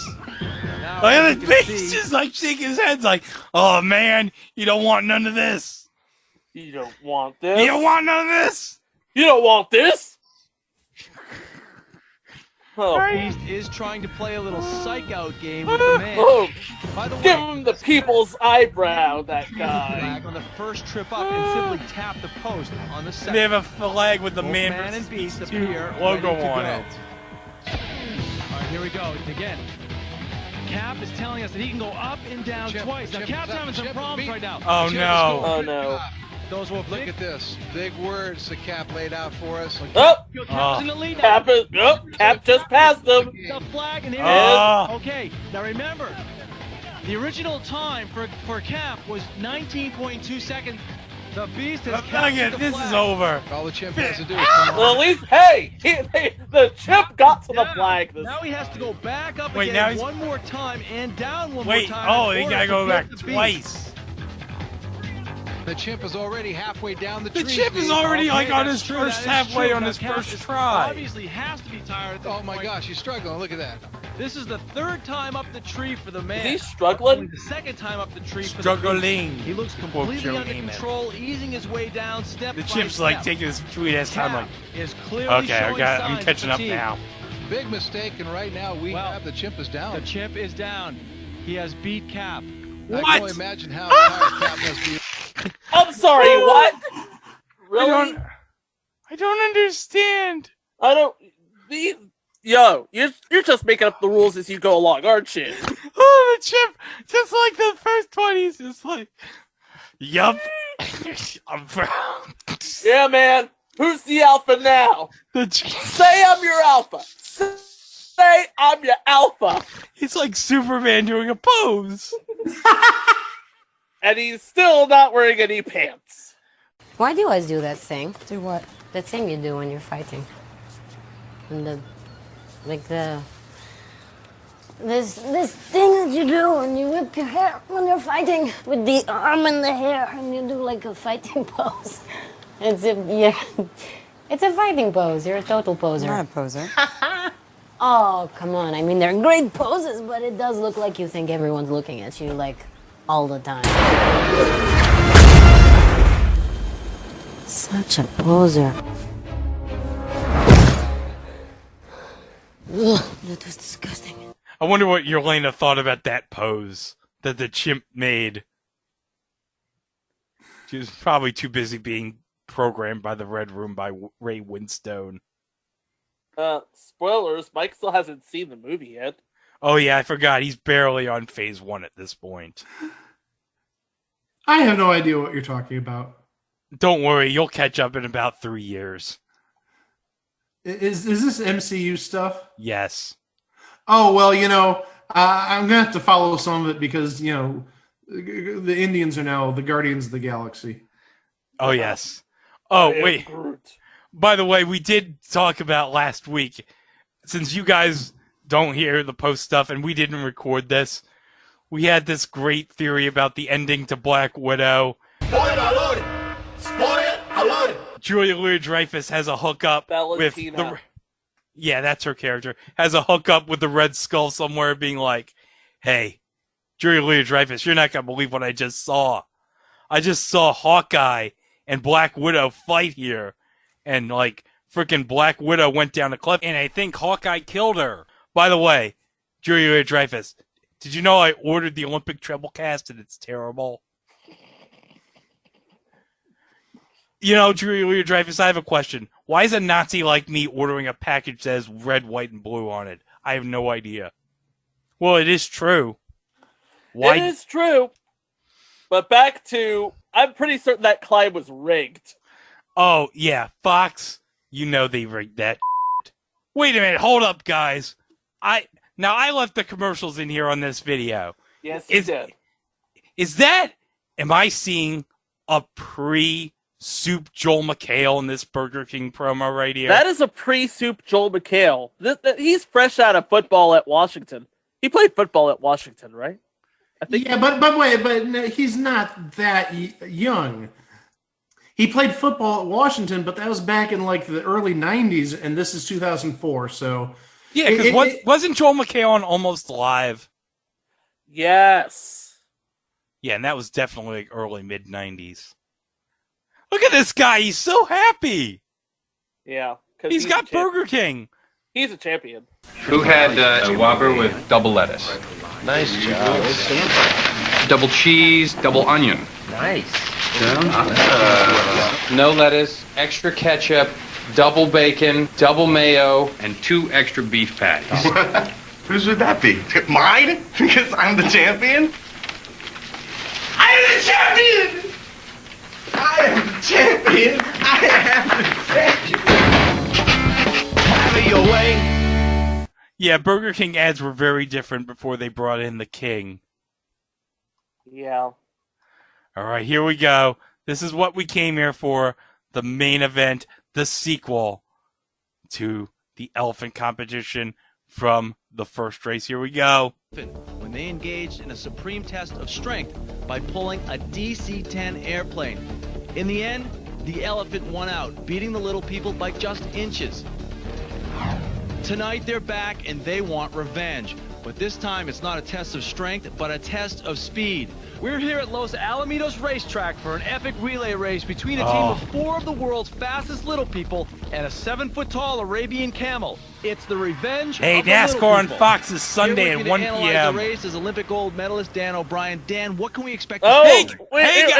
[SPEAKER 5] Now,
[SPEAKER 1] Look at the Beast just like shaking his head like, oh man, you don't want none of this.
[SPEAKER 6] You don't want this?
[SPEAKER 1] You don't want none of this?
[SPEAKER 6] You don't want this?
[SPEAKER 5] Oh. The Beast is trying to play a little psych-out game with the man.
[SPEAKER 6] Oh.
[SPEAKER 5] By the way,
[SPEAKER 6] give him the people's eyebrow, that guy.
[SPEAKER 5] On the first trip up and simply tap the post on the second.
[SPEAKER 1] They have a flag with the Man
[SPEAKER 5] and Beast
[SPEAKER 1] vs.
[SPEAKER 5] appear
[SPEAKER 1] logo on
[SPEAKER 5] go.
[SPEAKER 1] it.
[SPEAKER 5] All right, here we go again. Cap is telling us that he can go up and down twice. Now Cap's having some problems right now.
[SPEAKER 1] Oh no!
[SPEAKER 6] Oh no!
[SPEAKER 5] Those will
[SPEAKER 8] look at this. Big words the Cap laid out for us.
[SPEAKER 6] Oh!
[SPEAKER 5] Cap's in the lead now.
[SPEAKER 6] Cap just passed him.
[SPEAKER 5] The flag and here it is. Okay, now remember, the original time for Cap was 19.2 seconds. The Beast has captured the
[SPEAKER 1] this
[SPEAKER 5] flag.
[SPEAKER 1] is over.
[SPEAKER 8] All the chimp has to do is come on.
[SPEAKER 6] Well, at least, hey, the chimp got to the flag.
[SPEAKER 5] Now he has to go back up
[SPEAKER 1] Wait, now
[SPEAKER 5] again
[SPEAKER 1] he's...
[SPEAKER 5] one more time and down one more
[SPEAKER 1] Wait,
[SPEAKER 5] time.
[SPEAKER 1] oh, he gotta go back twice.
[SPEAKER 8] The chimp is already halfway down the tree.
[SPEAKER 1] The chimp is already like on his first halfway on his first try.
[SPEAKER 5] Obviously has to be tired.
[SPEAKER 8] Oh my gosh, he's struggling. Look at that.
[SPEAKER 5] This is the third time up the tree for the man.
[SPEAKER 6] Is he struggling?
[SPEAKER 5] Only the second time up the tree for
[SPEAKER 1] struggling.
[SPEAKER 5] The he looks completely under control, easing his way down step
[SPEAKER 1] the
[SPEAKER 5] by
[SPEAKER 1] chimp's
[SPEAKER 5] step.
[SPEAKER 1] like taking his sweet ass time. Like,
[SPEAKER 5] is clearly
[SPEAKER 1] okay, I'm catching up now.
[SPEAKER 8] Big mistake, and right now we have the chimp is down.
[SPEAKER 5] The chimp is down. He has beat Cap.
[SPEAKER 8] I can only imagine how tired Cap must be.
[SPEAKER 6] I'm sorry, what? Really?
[SPEAKER 1] I don't understand.
[SPEAKER 6] I don't. Yo, you're just making up the rules as you go along, aren't you?
[SPEAKER 1] Oh, the chimp, just like the first 20, he's just like, yup, I'm proud.
[SPEAKER 6] Yeah, man. Who's the alpha now? Say I'm your alpha. Say I'm your alpha.
[SPEAKER 1] He's like Superman doing a pose.
[SPEAKER 6] And he's still not wearing any pants.
[SPEAKER 11] Why do you always do that thing?
[SPEAKER 22] Do what?
[SPEAKER 11] That thing you do when you're fighting. And this thing that you do when you whip your hair when you're fighting with the arm and the hair and you do like a fighting pose. It's a fighting pose. You're a total poser.
[SPEAKER 22] I'm not a poser.
[SPEAKER 11] Oh, come on. I mean, they're great poses, but it does look like you think everyone's looking at you like all the time. Such a poser. Ugh, that was disgusting.
[SPEAKER 1] I wonder what Yelena thought about that pose that the chimp made. She was probably too busy being programmed by the Red Room by Ray Winstone.
[SPEAKER 6] Spoilers, Mike still hasn't seen the movie yet.
[SPEAKER 1] Oh yeah, I forgot. He's barely on phase 1 at this point.
[SPEAKER 2] I have no idea what you're talking about.
[SPEAKER 1] Don't worry, you'll catch up in about 3 years.
[SPEAKER 2] Is this MCU stuff?
[SPEAKER 1] Yes.
[SPEAKER 2] Oh, well, I'm going to have to follow some of it because, the Indians are now the Guardians of the Galaxy.
[SPEAKER 1] Oh, yes. Oh, wait. By the way, we did talk about last week, since you guys don't hear the post stuff, and we didn't record this, we had this great theory about the ending to Black Widow.
[SPEAKER 3] Spoiler alert! Spoiler alert!
[SPEAKER 1] Julia Louis-Dreyfus has a hookup with
[SPEAKER 6] Valentina.
[SPEAKER 1] Yeah, that's her character. Has a hookup with the Red Skull somewhere, being like, "Hey, Julia Louis-Dreyfus, you're not gonna believe what I just saw. I just saw Hawkeye and Black Widow fight here, and like freaking Black Widow went down a cliff, and I think Hawkeye killed her." By the way, Julia Louis-Dreyfus, did you know I ordered the Olympic treble cast and it's terrible? You know, Julia Louis-Dreyfus, I have a question. Why is a Nazi like me ordering a package that has red, white, and blue on it? I have no idea. Well, it is true. Why?
[SPEAKER 6] It is true. But back to, I'm pretty certain that Clyde was rigged.
[SPEAKER 1] Oh, yeah, Fox, you know they rigged that. Wait a minute, hold up, guys. I left the commercials in here on this video.
[SPEAKER 6] Yes, you did.
[SPEAKER 1] Am I seeing a pre-Soup Joel McHale in this Burger King promo right here?
[SPEAKER 6] That is a pre-Soup Joel McHale. He's fresh out of football at Washington. He played football at Washington, right? I think.
[SPEAKER 2] Yeah, but he's not that young. He played football at Washington, but that was back in like the early 90s, and this is 2004, so...
[SPEAKER 1] Yeah, because wasn't Joel McHale on Almost Live?
[SPEAKER 6] Yes.
[SPEAKER 1] Yeah, and that was definitely like early, mid-90s. Look at this guy, he's so happy!
[SPEAKER 6] Yeah.
[SPEAKER 1] He's got Burger King!
[SPEAKER 6] He's a champion.
[SPEAKER 12] Who had a Whopper with double lettuce?
[SPEAKER 23] Nice job.
[SPEAKER 12] Double cheese, double onion.
[SPEAKER 23] Nice.
[SPEAKER 12] No lettuce, extra ketchup, double bacon, double mayo, and 2 extra beef patties.
[SPEAKER 3] Whose would that be? Mine? Because I'm the champion? I am the champion! I am the champion! I am the champion! Have it your way.
[SPEAKER 1] Yeah, Burger King ads were very different before they brought in the king.
[SPEAKER 6] Yeah.
[SPEAKER 1] All right, here we go. This is what we came here for. The main event, the sequel to the elephant competition from the first race. Here we go.
[SPEAKER 5] When they engaged in a supreme test of strength by pulling a DC-10 airplane. In the end, the elephant won out, beating the little people by just inches. Tonight they're back and they want revenge. But this time it's not a test of strength, but a test of speed.
[SPEAKER 10] We're here at Los Alamitos Racetrack for an epic relay race between a team of 4 of the world's fastest little people and a 7-foot-tall Arabian camel. It's the revenge
[SPEAKER 1] Hey,
[SPEAKER 10] of the
[SPEAKER 1] NASCAR
[SPEAKER 10] little
[SPEAKER 1] on
[SPEAKER 10] people.
[SPEAKER 1] Fox is Sunday
[SPEAKER 10] Here
[SPEAKER 1] at
[SPEAKER 10] with you
[SPEAKER 1] 1
[SPEAKER 10] to analyze
[SPEAKER 1] p.m.
[SPEAKER 10] the race is Olympic gold medalist Dan O'Brien. Dan, what can we expect?
[SPEAKER 6] Oh,
[SPEAKER 10] Hey,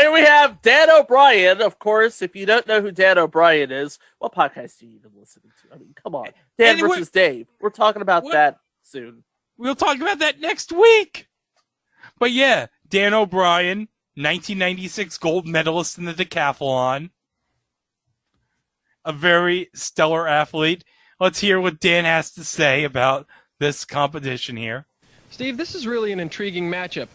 [SPEAKER 6] here we have Dan O'Brien. Of course, if you don't know who Dan O'Brien is, what podcast are you even listening to? I mean, come on. Dan versus Dave. We're talking about that soon.
[SPEAKER 1] We'll talk about that next week. But yeah, Dan O'Brien, 1996 gold medalist in the decathlon. A very stellar athlete. Let's hear what Dan has to say about this competition here.
[SPEAKER 24] Steve, this is really an intriguing matchup.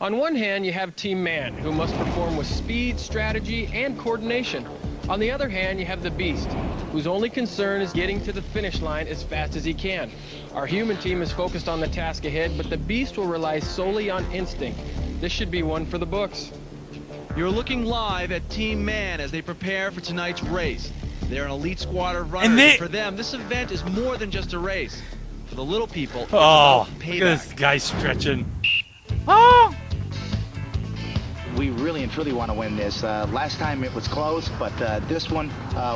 [SPEAKER 24] On one hand, you have Team Man, who must perform with speed, strategy, and coordination. On the other hand, you have the Beast, whose only concern is getting to the finish line as fast as he can. Our human team is focused on the task ahead, but the Beast will rely solely on instinct. This should be one for the books.
[SPEAKER 5] You're looking live at Team Man as they prepare for tonight's race. They're an elite squad of runners, and for them, this event is more than just a race. For the little people, it's
[SPEAKER 1] Oh,
[SPEAKER 5] about
[SPEAKER 1] look
[SPEAKER 5] payback.
[SPEAKER 1] at this guy stretching. Oh!
[SPEAKER 20] We really and truly want to win this. Last time it was close, but this one,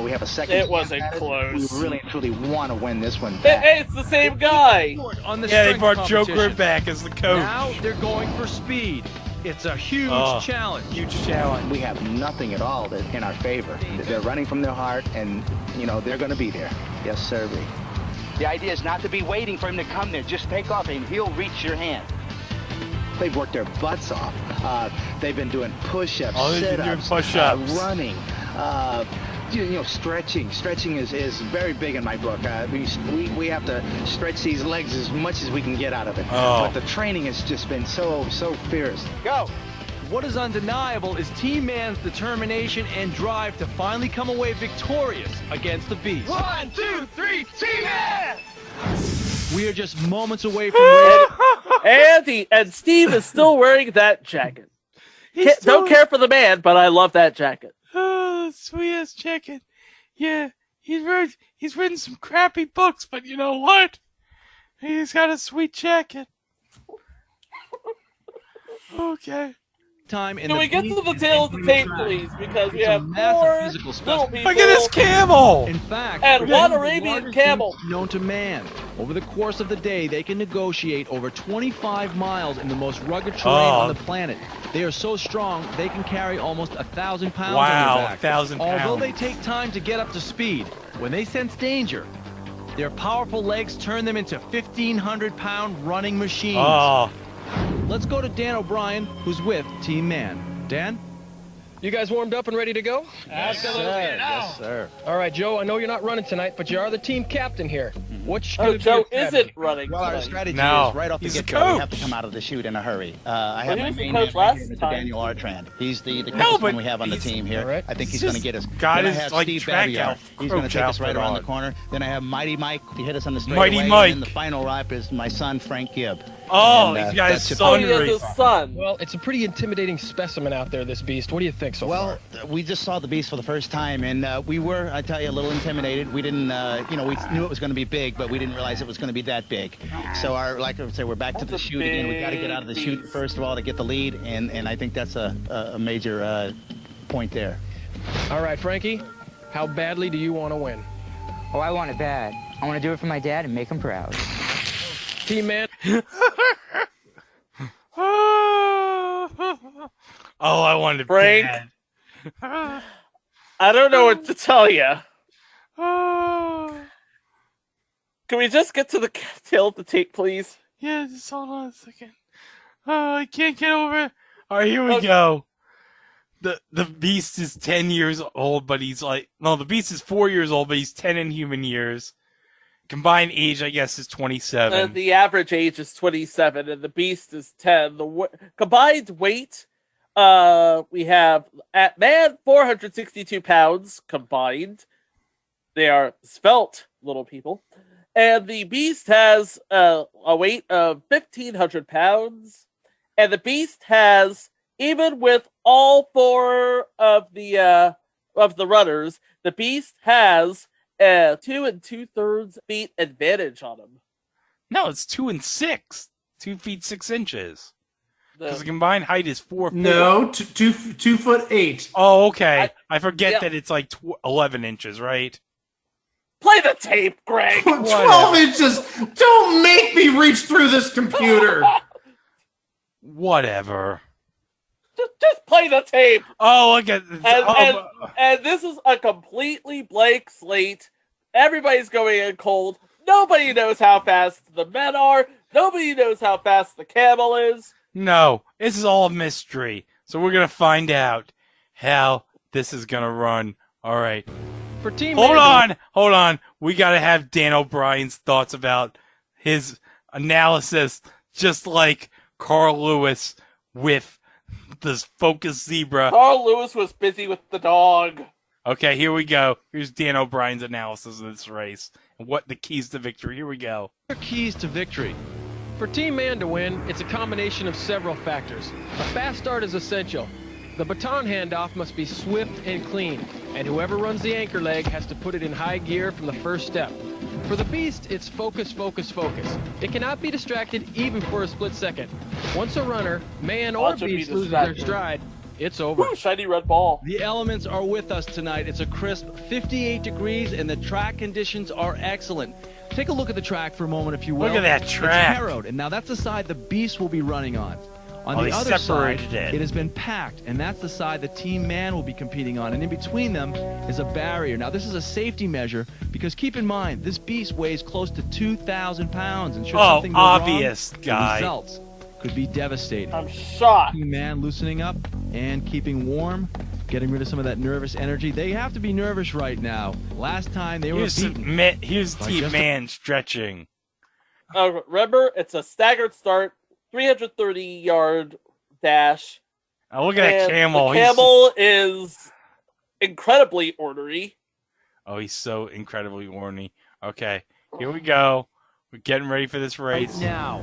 [SPEAKER 20] we have a second.
[SPEAKER 6] It wasn't close.
[SPEAKER 20] We really and truly want to win this one.
[SPEAKER 6] Hey, it's the same guy.
[SPEAKER 5] On the
[SPEAKER 1] Yeah, they
[SPEAKER 5] strength
[SPEAKER 1] brought Joe
[SPEAKER 5] competition.
[SPEAKER 1] back as the coach.
[SPEAKER 5] Now they're going for speed. It's a huge challenge.
[SPEAKER 1] Huge challenge.
[SPEAKER 20] We have nothing at all in our favor. They're running from their heart, and, you know, they're going to be there. Yes, sir.
[SPEAKER 23] The idea is not to be waiting for him to come there. Just take off and he'll reach your hand.
[SPEAKER 20] They've worked their butts off. They've been doing push-ups,
[SPEAKER 1] Oh, they've been doing
[SPEAKER 20] sit-ups,
[SPEAKER 1] push-ups.
[SPEAKER 20] running, you know, stretching. Stretching is very big in my book. We have to stretch these legs as much as we can get out of it.
[SPEAKER 1] Oh.
[SPEAKER 20] But the training has just been so fierce.
[SPEAKER 23] Go!
[SPEAKER 10] What is undeniable is Team Man's determination and drive to finally come away victorious against the Beast.
[SPEAKER 23] 1, 2, 3, Team Man!
[SPEAKER 5] We are just moments away from
[SPEAKER 6] and Steve is still wearing that jacket. Don't care for the man, but I love that jacket.
[SPEAKER 1] Oh, sweetest jacket. Yeah, he's written some crappy books, but you know what? He's got a sweet jacket. Okay.
[SPEAKER 5] time.
[SPEAKER 6] Can we get to the tail of the tape, please? Because we have
[SPEAKER 5] massive
[SPEAKER 6] more
[SPEAKER 5] physical
[SPEAKER 6] little people.
[SPEAKER 1] Look at this camel!
[SPEAKER 5] In fact,
[SPEAKER 6] And
[SPEAKER 5] it
[SPEAKER 6] one
[SPEAKER 5] is the
[SPEAKER 6] Arabian
[SPEAKER 5] largest
[SPEAKER 6] camel.
[SPEAKER 5] beast known to man. Over the course of the day, they can negotiate over 25 miles in the most rugged terrain on the planet. They are so strong, they can carry almost 1,000 pounds on
[SPEAKER 1] Wow,
[SPEAKER 5] their back.
[SPEAKER 1] 1,000 pounds.
[SPEAKER 5] Although they take time to get up to speed, when they sense danger, their powerful legs turn them into 1,500-pound running machines.
[SPEAKER 1] Oh.
[SPEAKER 5] Let's go to Dan O'Brien, who's with Team Man. Dan?
[SPEAKER 24] You guys warmed up and ready to go?
[SPEAKER 5] Absolutely. Yes, sir.
[SPEAKER 24] All right, Joe, I know you're not running tonight, but you are the team captain here. What's
[SPEAKER 6] Oh,
[SPEAKER 24] gonna be
[SPEAKER 6] Joe
[SPEAKER 24] your strategy?
[SPEAKER 6] isn't running
[SPEAKER 20] Well, our
[SPEAKER 6] tonight.
[SPEAKER 20] strategy
[SPEAKER 1] No,
[SPEAKER 20] is right off the
[SPEAKER 1] he's the
[SPEAKER 20] get-go. We have
[SPEAKER 1] coach.
[SPEAKER 20] to come out of the chute in a hurry. I
[SPEAKER 6] Well,
[SPEAKER 20] have
[SPEAKER 6] he
[SPEAKER 20] my
[SPEAKER 6] was the
[SPEAKER 20] main
[SPEAKER 6] coach
[SPEAKER 20] man right here,
[SPEAKER 6] last
[SPEAKER 20] Mr.
[SPEAKER 6] time.
[SPEAKER 20] Daniel Artrand. He's the
[SPEAKER 1] No,
[SPEAKER 20] quickest
[SPEAKER 1] but
[SPEAKER 20] one we have on the
[SPEAKER 1] he's-
[SPEAKER 20] team here.
[SPEAKER 24] right.
[SPEAKER 20] I think he's
[SPEAKER 1] He's
[SPEAKER 20] going to
[SPEAKER 1] just
[SPEAKER 20] get us.
[SPEAKER 1] got
[SPEAKER 20] Then I
[SPEAKER 1] his,
[SPEAKER 20] have
[SPEAKER 1] like,
[SPEAKER 20] Steve
[SPEAKER 1] track
[SPEAKER 20] Babiar. He's going to
[SPEAKER 1] coach
[SPEAKER 20] take us right around the
[SPEAKER 1] outfit
[SPEAKER 20] corner. Then I have Mighty Mike to hit us on the straightaway.
[SPEAKER 1] Mighty
[SPEAKER 20] And
[SPEAKER 1] Mike.
[SPEAKER 20] then the final lap is my son, Frank Gibb.
[SPEAKER 1] Oh,
[SPEAKER 20] And,
[SPEAKER 1] he's got his
[SPEAKER 20] that's it.
[SPEAKER 6] Oh,
[SPEAKER 1] son
[SPEAKER 6] he has
[SPEAKER 1] racing.
[SPEAKER 6] his son.
[SPEAKER 24] Well, it's a pretty intimidating specimen out there, this beast. What do you think so
[SPEAKER 20] Well,
[SPEAKER 24] far?
[SPEAKER 20] we just saw the beast for the first time, and we were, I tell you, a little intimidated. We didn't, we knew it was going to be big, but we didn't realize it was going to be that big. So, like I would say, we're back to the chute again. We got to get out of the chute first of all to get the lead, and I think that's a major point there.
[SPEAKER 24] All right, Frankie, how badly do you want to win?
[SPEAKER 22] Oh, I want it bad. I want to do it for my dad and make him proud.
[SPEAKER 24] Team Man.
[SPEAKER 1] Oh, I wanted
[SPEAKER 6] Frank.
[SPEAKER 1] bad.
[SPEAKER 6] I don't know what to tell you.
[SPEAKER 1] Oh.
[SPEAKER 6] Can we just get to the tail of the tape, please?
[SPEAKER 1] Yeah, just hold on a second. Oh, I can't get over it. All right, here we
[SPEAKER 6] Okay.
[SPEAKER 1] go. The beast is 10 years old, but he's like... No, the beast is 4 years old, but he's 10 in human years. Combined age, I guess, is 27.
[SPEAKER 6] The average age is 27, and the beast is 10. The combined weight, we have at man 462 pounds combined. They are svelte little people, and the beast has a weight of 1,500 pounds, and the beast has, even with all four of the runners, the beast has 2 2/3 feet advantage on him.
[SPEAKER 1] No, it's 2 and 6. 2 feet 6 inches. Because the
[SPEAKER 6] The-
[SPEAKER 1] combined height is 4 feet.
[SPEAKER 2] No, 2'8".
[SPEAKER 1] Oh, okay. I forget
[SPEAKER 6] yeah.
[SPEAKER 1] that it's like 11 inches, right?
[SPEAKER 6] Play the tape, Greg.
[SPEAKER 2] 12 inches. Don't make me reach through this computer.
[SPEAKER 1] Whatever.
[SPEAKER 6] Just play the tape.
[SPEAKER 1] Oh, look at
[SPEAKER 6] And this is a completely blank slate. Everybody's going in cold. Nobody knows how fast the men are. Nobody knows how fast the camel is.
[SPEAKER 1] No, this is all a mystery. So we're going to find out how this is going to run. All right.
[SPEAKER 24] For Team
[SPEAKER 1] Hold
[SPEAKER 24] Man,
[SPEAKER 1] on. We got to have Dan O'Brien's thoughts about his analysis, just like Carl Lewis with the Focus Zebra.
[SPEAKER 6] Carl Lewis was busy with the dog.
[SPEAKER 1] Okay, here we go. Here's Dan O'Brien's analysis of this race and what the keys to victory. Here we go.
[SPEAKER 5] Keys to victory.
[SPEAKER 24] For Team Man to win, it's a combination of several factors. A fast start is essential. The baton handoff must be swift and clean, and whoever runs the anchor leg has to put it in high gear from the first step. For the beast, it's focus, focus, focus. It cannot be distracted even for a split second. Once a runner, man or
[SPEAKER 6] Watch it be
[SPEAKER 24] beast, loses their
[SPEAKER 6] distracted.
[SPEAKER 24] stride, it's over.
[SPEAKER 6] Woo, shiny red ball.
[SPEAKER 5] The elements are with us tonight. It's a crisp 58 degrees, and the track conditions are excellent. Take a look at the track for a moment, if you will.
[SPEAKER 1] Look at that track.
[SPEAKER 5] It's harrowed, and now that's the side the beast will be running on. On
[SPEAKER 1] Oh,
[SPEAKER 5] the
[SPEAKER 1] they
[SPEAKER 5] other side,
[SPEAKER 1] separated it.
[SPEAKER 5] it has been packed, and that's the side the Team Man will be competing on. And in between them is a barrier. Now, this is a safety measure because keep in mind, this beast weighs close to 2,000 pounds, and should
[SPEAKER 1] Oh,
[SPEAKER 5] something go
[SPEAKER 1] obvious,
[SPEAKER 5] wrong,
[SPEAKER 1] guy.
[SPEAKER 5] the results could be devastating.
[SPEAKER 6] I'm shocked.
[SPEAKER 5] Team Man loosening up and keeping warm, getting rid of some of that nervous energy. They have to be nervous right now. Last time they were beaten.
[SPEAKER 1] Here's
[SPEAKER 5] by
[SPEAKER 1] Team
[SPEAKER 5] just
[SPEAKER 1] Man stretching.
[SPEAKER 6] Remember, it's a staggered start, 330-yard dash.
[SPEAKER 1] Oh, look at that
[SPEAKER 6] and
[SPEAKER 1] camel.
[SPEAKER 6] The camel is incredibly ornery.
[SPEAKER 1] Oh, he's so incredibly horny. Okay, here we go. We're getting ready for this race.
[SPEAKER 15] Now.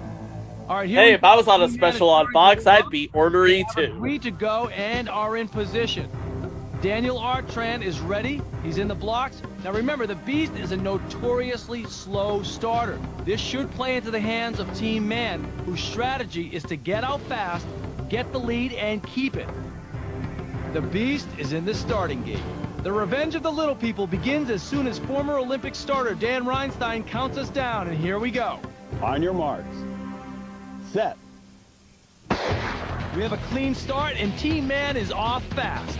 [SPEAKER 15] All right, here
[SPEAKER 6] Hey, if I was on a special on Fox, I'd be ornery too.
[SPEAKER 15] Free to go and are in position. Daniel Artran is ready. He's in the blocks. Now remember, the Beast is a notoriously slow starter. This should play into the hands of Team Man, whose strategy is to get out fast, get the lead, and keep it. The Beast is in the starting gate. The revenge of the little people begins as soon as former Olympic starter Dan Reinstein counts us down, and here we go.
[SPEAKER 9] On your marks. Set.
[SPEAKER 15] We have a clean start, and Team Man is off fast.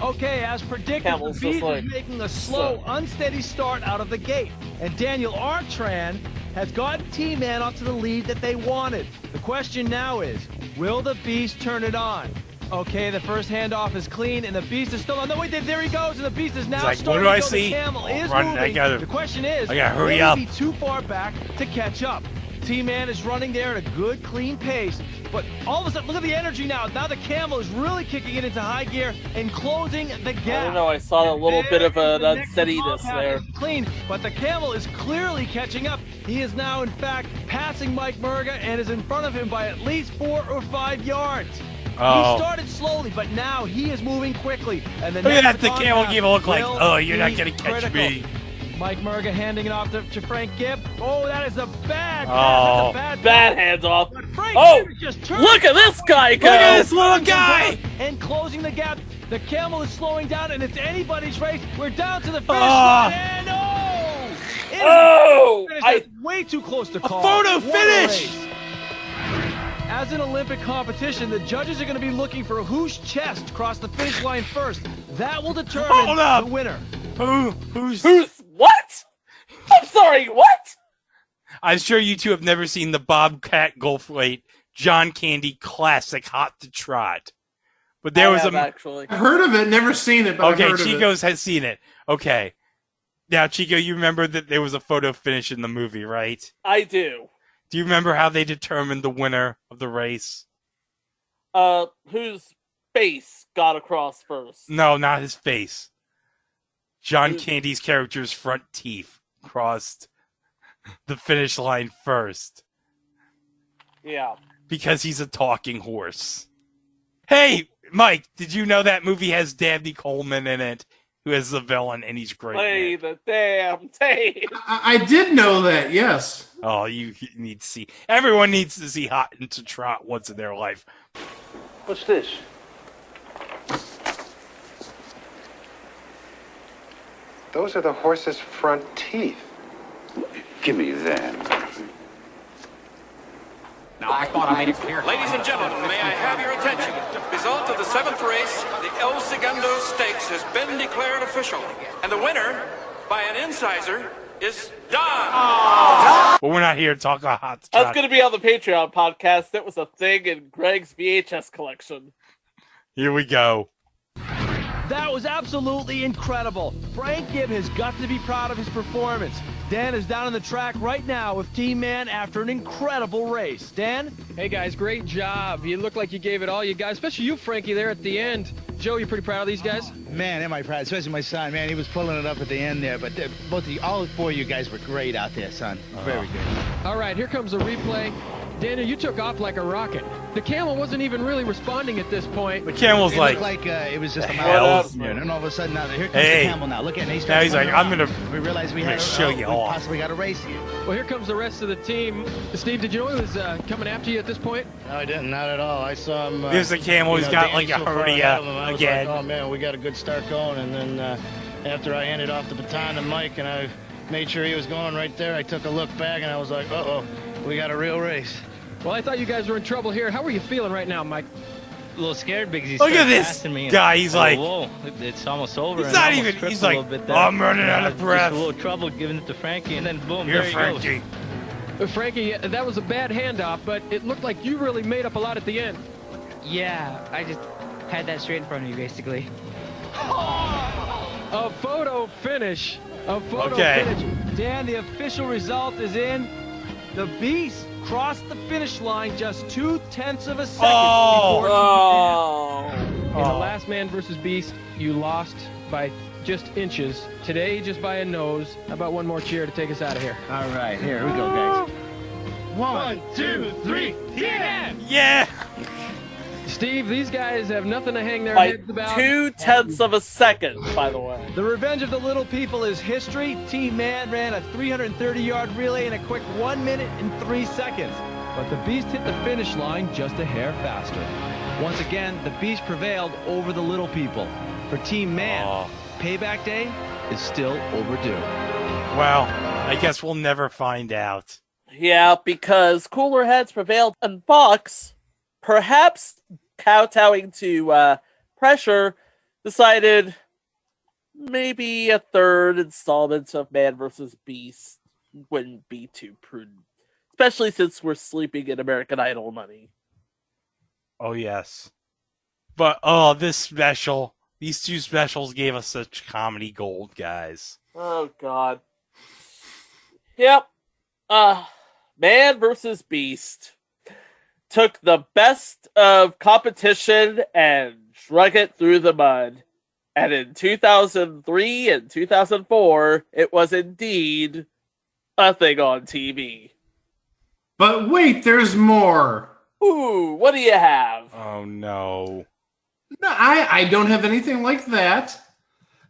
[SPEAKER 15] Okay, as predicted, the Beast is making a slow, unsteady start out of the gate. And Daniel Artran has gotten Team Man up to the lead that they wanted. The question now is, will the Beast turn it on? Okay, the first handoff is clean, and the Beast is still on. No, wait, there he goes, and the Beast is now starting
[SPEAKER 1] what do I
[SPEAKER 15] to go.
[SPEAKER 1] see?
[SPEAKER 15] The Camel is
[SPEAKER 1] Run,
[SPEAKER 15] moving. The question is,
[SPEAKER 1] I gotta
[SPEAKER 15] will
[SPEAKER 1] hurry
[SPEAKER 15] he
[SPEAKER 1] up.
[SPEAKER 15] be too far back to catch up? Team Man is running there at a good, clean pace, but all of a sudden, look at the energy now. Now the Camel is really kicking it into high gear and closing the gap.
[SPEAKER 6] I don't know, I saw a little bit of an unsteadiness there.
[SPEAKER 15] Clean, but the Camel is clearly catching up. He is now, in fact, passing Mike Murga and is in front of him by at least 4 or 5 yards.
[SPEAKER 1] Oh.
[SPEAKER 15] He started slowly, but now he is moving quickly. And the
[SPEAKER 1] Look at
[SPEAKER 15] next
[SPEAKER 1] that, the Camel gave a look like,
[SPEAKER 15] will
[SPEAKER 1] oh, you're not
[SPEAKER 15] be
[SPEAKER 1] going to catch
[SPEAKER 15] critical.
[SPEAKER 1] me.
[SPEAKER 15] Mike Murga handing it off to Frank Gibb. Oh, that is a bad
[SPEAKER 1] Oh.
[SPEAKER 15] pass. That's a
[SPEAKER 6] Bad hands-off.
[SPEAKER 15] Frank
[SPEAKER 6] Oh,
[SPEAKER 15] Gibb just turned.
[SPEAKER 6] look at this guy go!
[SPEAKER 1] Look at this little guy!
[SPEAKER 15] And closing the gap. The Camel is slowing down, and it's anybody's race. We're down to the finish
[SPEAKER 1] Ah.
[SPEAKER 15] line, and oh! It is
[SPEAKER 6] Oh!
[SPEAKER 15] That's way too close to call.
[SPEAKER 1] photo
[SPEAKER 15] What a
[SPEAKER 1] finish!
[SPEAKER 15] race. As an Olympic competition, the judges are going to be looking for whose chest crossed the finish line first. That will determine
[SPEAKER 1] Hold up.
[SPEAKER 15] the winner.
[SPEAKER 6] Who's what? I'm sorry, what?
[SPEAKER 1] I'm sure you two have never seen the Bobcat Goldthwait John Candy classic Hot to Trot. But there was
[SPEAKER 6] actually.
[SPEAKER 2] I've heard of it, never seen it, but
[SPEAKER 1] Okay,
[SPEAKER 2] I've heard of
[SPEAKER 1] Chico's has seen it. Okay. Now, Chico, you remember that there was a photo finish in the movie, right?
[SPEAKER 6] I do.
[SPEAKER 1] Do you remember how they determined the winner of the race?
[SPEAKER 6] Whose face got across first?
[SPEAKER 1] No, not his face. John Candy's character's front teeth crossed the finish line first.
[SPEAKER 6] Yeah.
[SPEAKER 1] Because he's a talking horse. Hey, Mike, did you know that movie has Dabney Coleman in it, who is the villain, and he's great?
[SPEAKER 6] Play the damn tape.
[SPEAKER 2] I did know that, yes.
[SPEAKER 1] Oh, you need to see. Everyone needs to see Hot and to Trot once in their life.
[SPEAKER 23] What's this?
[SPEAKER 16] Those are the horse's front teeth.
[SPEAKER 23] Give me that.
[SPEAKER 17] Now, I thought I made it clear. Ladies and gentlemen, may I have your attention? The result of the 7th race, the El Segundo Stakes, has been declared official. And the winner, by an incisor, is Don.
[SPEAKER 1] But we're not here to talk about Hot to Trot.
[SPEAKER 6] That's going to be on the Patreon podcast. That was a thing in Greg's VHS collection.
[SPEAKER 1] Here we go.
[SPEAKER 15] That was absolutely incredible. Frank Gibb has got to be proud of his performance. Dan is down on the track right now with Team Man after an incredible race. Dan?
[SPEAKER 24] Hey guys, great job. You look like you gave it all you guys, especially you, Frankie, there at the end. Joe, you pretty proud of these guys?
[SPEAKER 20] Man, am I proud, especially my son. Man, he was pulling it up at the end there, but all 4 of you guys were great out there, son. Very good.
[SPEAKER 24] All right, here comes a replay. Daniel, you took off like a rocket. The Camel wasn't even really responding at this point.
[SPEAKER 1] The Camel's
[SPEAKER 20] It
[SPEAKER 1] like,
[SPEAKER 20] looked like it was just a
[SPEAKER 1] hell?
[SPEAKER 20] mile here, and all of a sudden now here comes
[SPEAKER 1] Hey.
[SPEAKER 20] the Camel now. Look at him.
[SPEAKER 1] Now he's like, I'm gonna.
[SPEAKER 20] We realized we
[SPEAKER 1] I'm
[SPEAKER 20] had
[SPEAKER 1] gonna show you
[SPEAKER 20] we
[SPEAKER 1] off.
[SPEAKER 20] possibly got a race here.
[SPEAKER 24] Well, here comes the rest of the team. Steve, did you know he was coming after you at this point?
[SPEAKER 14] No, I didn't. Not at all. I saw him.
[SPEAKER 1] Here's the Camel. He's got like a hernia again.
[SPEAKER 14] Like, oh man, we got a good start going. And then after I handed off the baton to Mike and I made sure he was going right there, I took a look back and I was like, uh-oh, we got a real race.
[SPEAKER 24] Well, I thought you guys were in trouble here. How are you feeling right now, Mike?
[SPEAKER 18] A little scared because he's
[SPEAKER 1] Look at this guy. He's like,
[SPEAKER 18] whoa, it's almost over.
[SPEAKER 1] He's
[SPEAKER 18] and
[SPEAKER 1] not
[SPEAKER 18] almost
[SPEAKER 1] even.
[SPEAKER 18] tripped
[SPEAKER 1] He's
[SPEAKER 18] a
[SPEAKER 1] like,
[SPEAKER 18] little bit
[SPEAKER 1] oh,
[SPEAKER 18] there.
[SPEAKER 1] I'm running out of
[SPEAKER 18] Just
[SPEAKER 1] breath.
[SPEAKER 18] a little trouble giving it to Frankie, and then boom,
[SPEAKER 1] You're
[SPEAKER 18] there he
[SPEAKER 1] Frankie.
[SPEAKER 18] goes.
[SPEAKER 24] Frankie, that was a bad handoff, but it looked like you really made up a lot at the end.
[SPEAKER 22] Yeah, I just had that straight in front of me, basically.
[SPEAKER 24] A photo finish. A photo
[SPEAKER 1] Okay.
[SPEAKER 24] finish.
[SPEAKER 15] Dan, the official result is in. The Beast crossed the finish line just 0.2 of a second
[SPEAKER 1] Oh.
[SPEAKER 15] before
[SPEAKER 24] In the last man versus beast, you lost by just inches. Today, just by a nose. How about one more cheer to take us out of here?
[SPEAKER 20] All right, here we go, guys.
[SPEAKER 24] 1, 2, 3, yeah!
[SPEAKER 1] Yeah!
[SPEAKER 24] Steve, these guys have nothing to hang their
[SPEAKER 6] By
[SPEAKER 24] heads about.
[SPEAKER 6] 0.2 of a second, by the way.
[SPEAKER 5] The revenge of the little people is history. Team Man ran a 330-yard relay in a quick 1 minute and 3 seconds. But the Beast hit the finish line just a hair faster. Once again, the Beast prevailed over the little people. For Team Man, payback day is still overdue.
[SPEAKER 1] Well, I guess we'll never find out.
[SPEAKER 6] Yeah, because cooler heads prevailed, and Fox, perhaps kowtowing to pressure, decided maybe a third installment of Man vs. Beast wouldn't be too prudent. Especially since we're sleeping in American Idol money.
[SPEAKER 1] Oh, yes. But, this special, these two specials gave us such comedy gold, guys.
[SPEAKER 6] Oh, God. Yep. Man vs. Beast took the best of competition and drug it through the mud. And in 2003 and 2004, it was indeed a thing on TV.
[SPEAKER 2] But wait, there's more.
[SPEAKER 6] Ooh, what do you have?
[SPEAKER 1] Oh, no.
[SPEAKER 2] No, I don't have anything like that.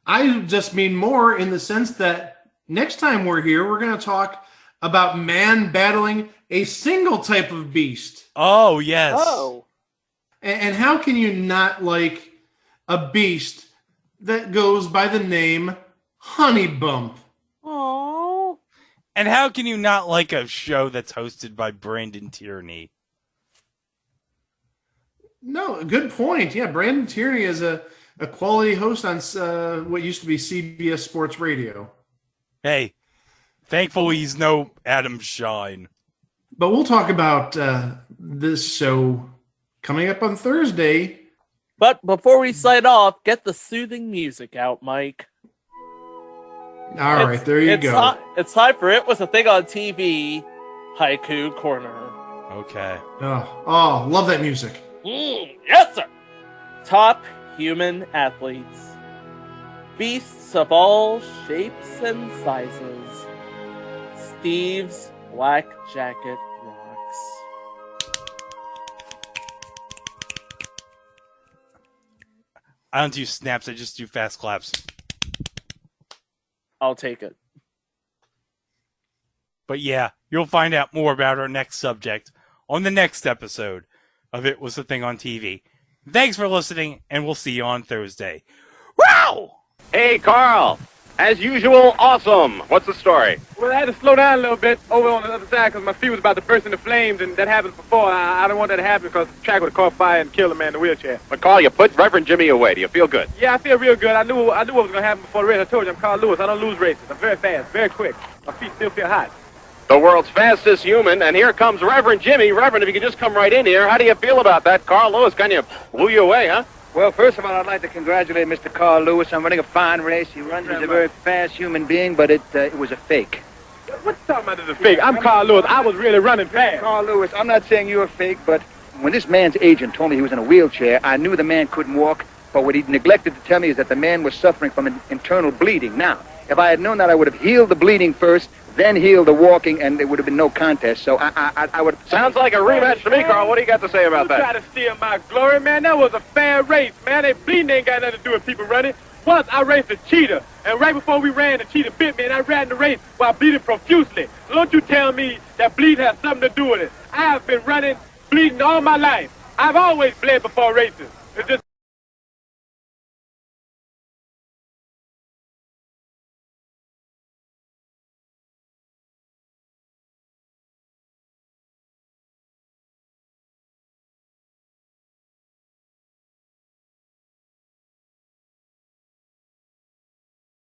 [SPEAKER 2] I just mean more in the sense that next time we're here, we're going to talk about man battling a single type of beast.
[SPEAKER 1] Oh, yes.
[SPEAKER 6] Oh.
[SPEAKER 2] And how can you not like a beast that goes by the name Honey Bump?
[SPEAKER 6] Oh.
[SPEAKER 1] And how can you not like a show that's hosted by Brandon Tierney?
[SPEAKER 2] No, good point. Yeah, Brandon Tierney is a quality host on what used to be CBS Sports Radio.
[SPEAKER 1] Hey, thankfully he's no Adam Shine.
[SPEAKER 2] But we'll talk about this show coming up on Thursday.
[SPEAKER 6] But before we sign off, get the soothing music out, Mike.
[SPEAKER 2] All right, there you go.
[SPEAKER 6] It's time for It Was a Thing on TV, Haiku Corner.
[SPEAKER 1] Okay.
[SPEAKER 2] Oh, love that music.
[SPEAKER 6] Yes, sir. Top human athletes. Beasts of all shapes and sizes. Steve's Black Jacket rocks.
[SPEAKER 1] I don't do snaps, I just do fast claps.
[SPEAKER 6] I'll take it.
[SPEAKER 1] But yeah, you'll find out more about our next subject on the next episode of It Was a Thing on TV. Thanks for listening, and we'll see you on Thursday. Wow!
[SPEAKER 7] Hey, Carl. As usual, awesome. What's the story?
[SPEAKER 13] Well, I had to slow down a little bit over on the other side because my feet was about to burst into flames, and that happened before. I don't want that to happen because the track would have caught fire and killed a man in the wheelchair.
[SPEAKER 7] But, Carl, you put Reverend Jimmy away. Do you feel good?
[SPEAKER 13] Yeah, I feel real good. I knew what was going to happen before the race. I told you, I'm Carl Lewis. I don't lose races. I'm very fast, very quick. My feet still feel hot.
[SPEAKER 7] The world's fastest human, and here comes Reverend Jimmy. Reverend, if you could just come right in here. How do you feel about that? Carl Lewis kind of blew you away, huh?
[SPEAKER 23] Well, first of all, I'd like to congratulate Mr. Carl Lewis on running a fine race. He runs as a very fast human being, but it was a fake.
[SPEAKER 13] What's talking about as a fake? I'm Carl Lewis. I was really running fast.
[SPEAKER 23] Carl Lewis, I'm not saying you're a fake, but when this man's agent told me he was in a wheelchair, I knew the man couldn't walk, but what he neglected to tell me is that the man was suffering from an internal bleeding. Now, if I had known that, I would have healed the bleeding first, then healed the walking, and there would have been no contest. So I would...
[SPEAKER 7] Sounds like a rematch to me, Carl. What do you got to say about that?
[SPEAKER 13] You try to steal my glory, man. That was a fair race, man. That bleeding ain't got nothing to do with people running. Once I raced a cheetah, and right before we ran, the cheetah bit me, and I ran the race while bleeding profusely. So don't you tell me that bleeding has something to do with it. I have been running, bleeding all my life. I've always bled before races.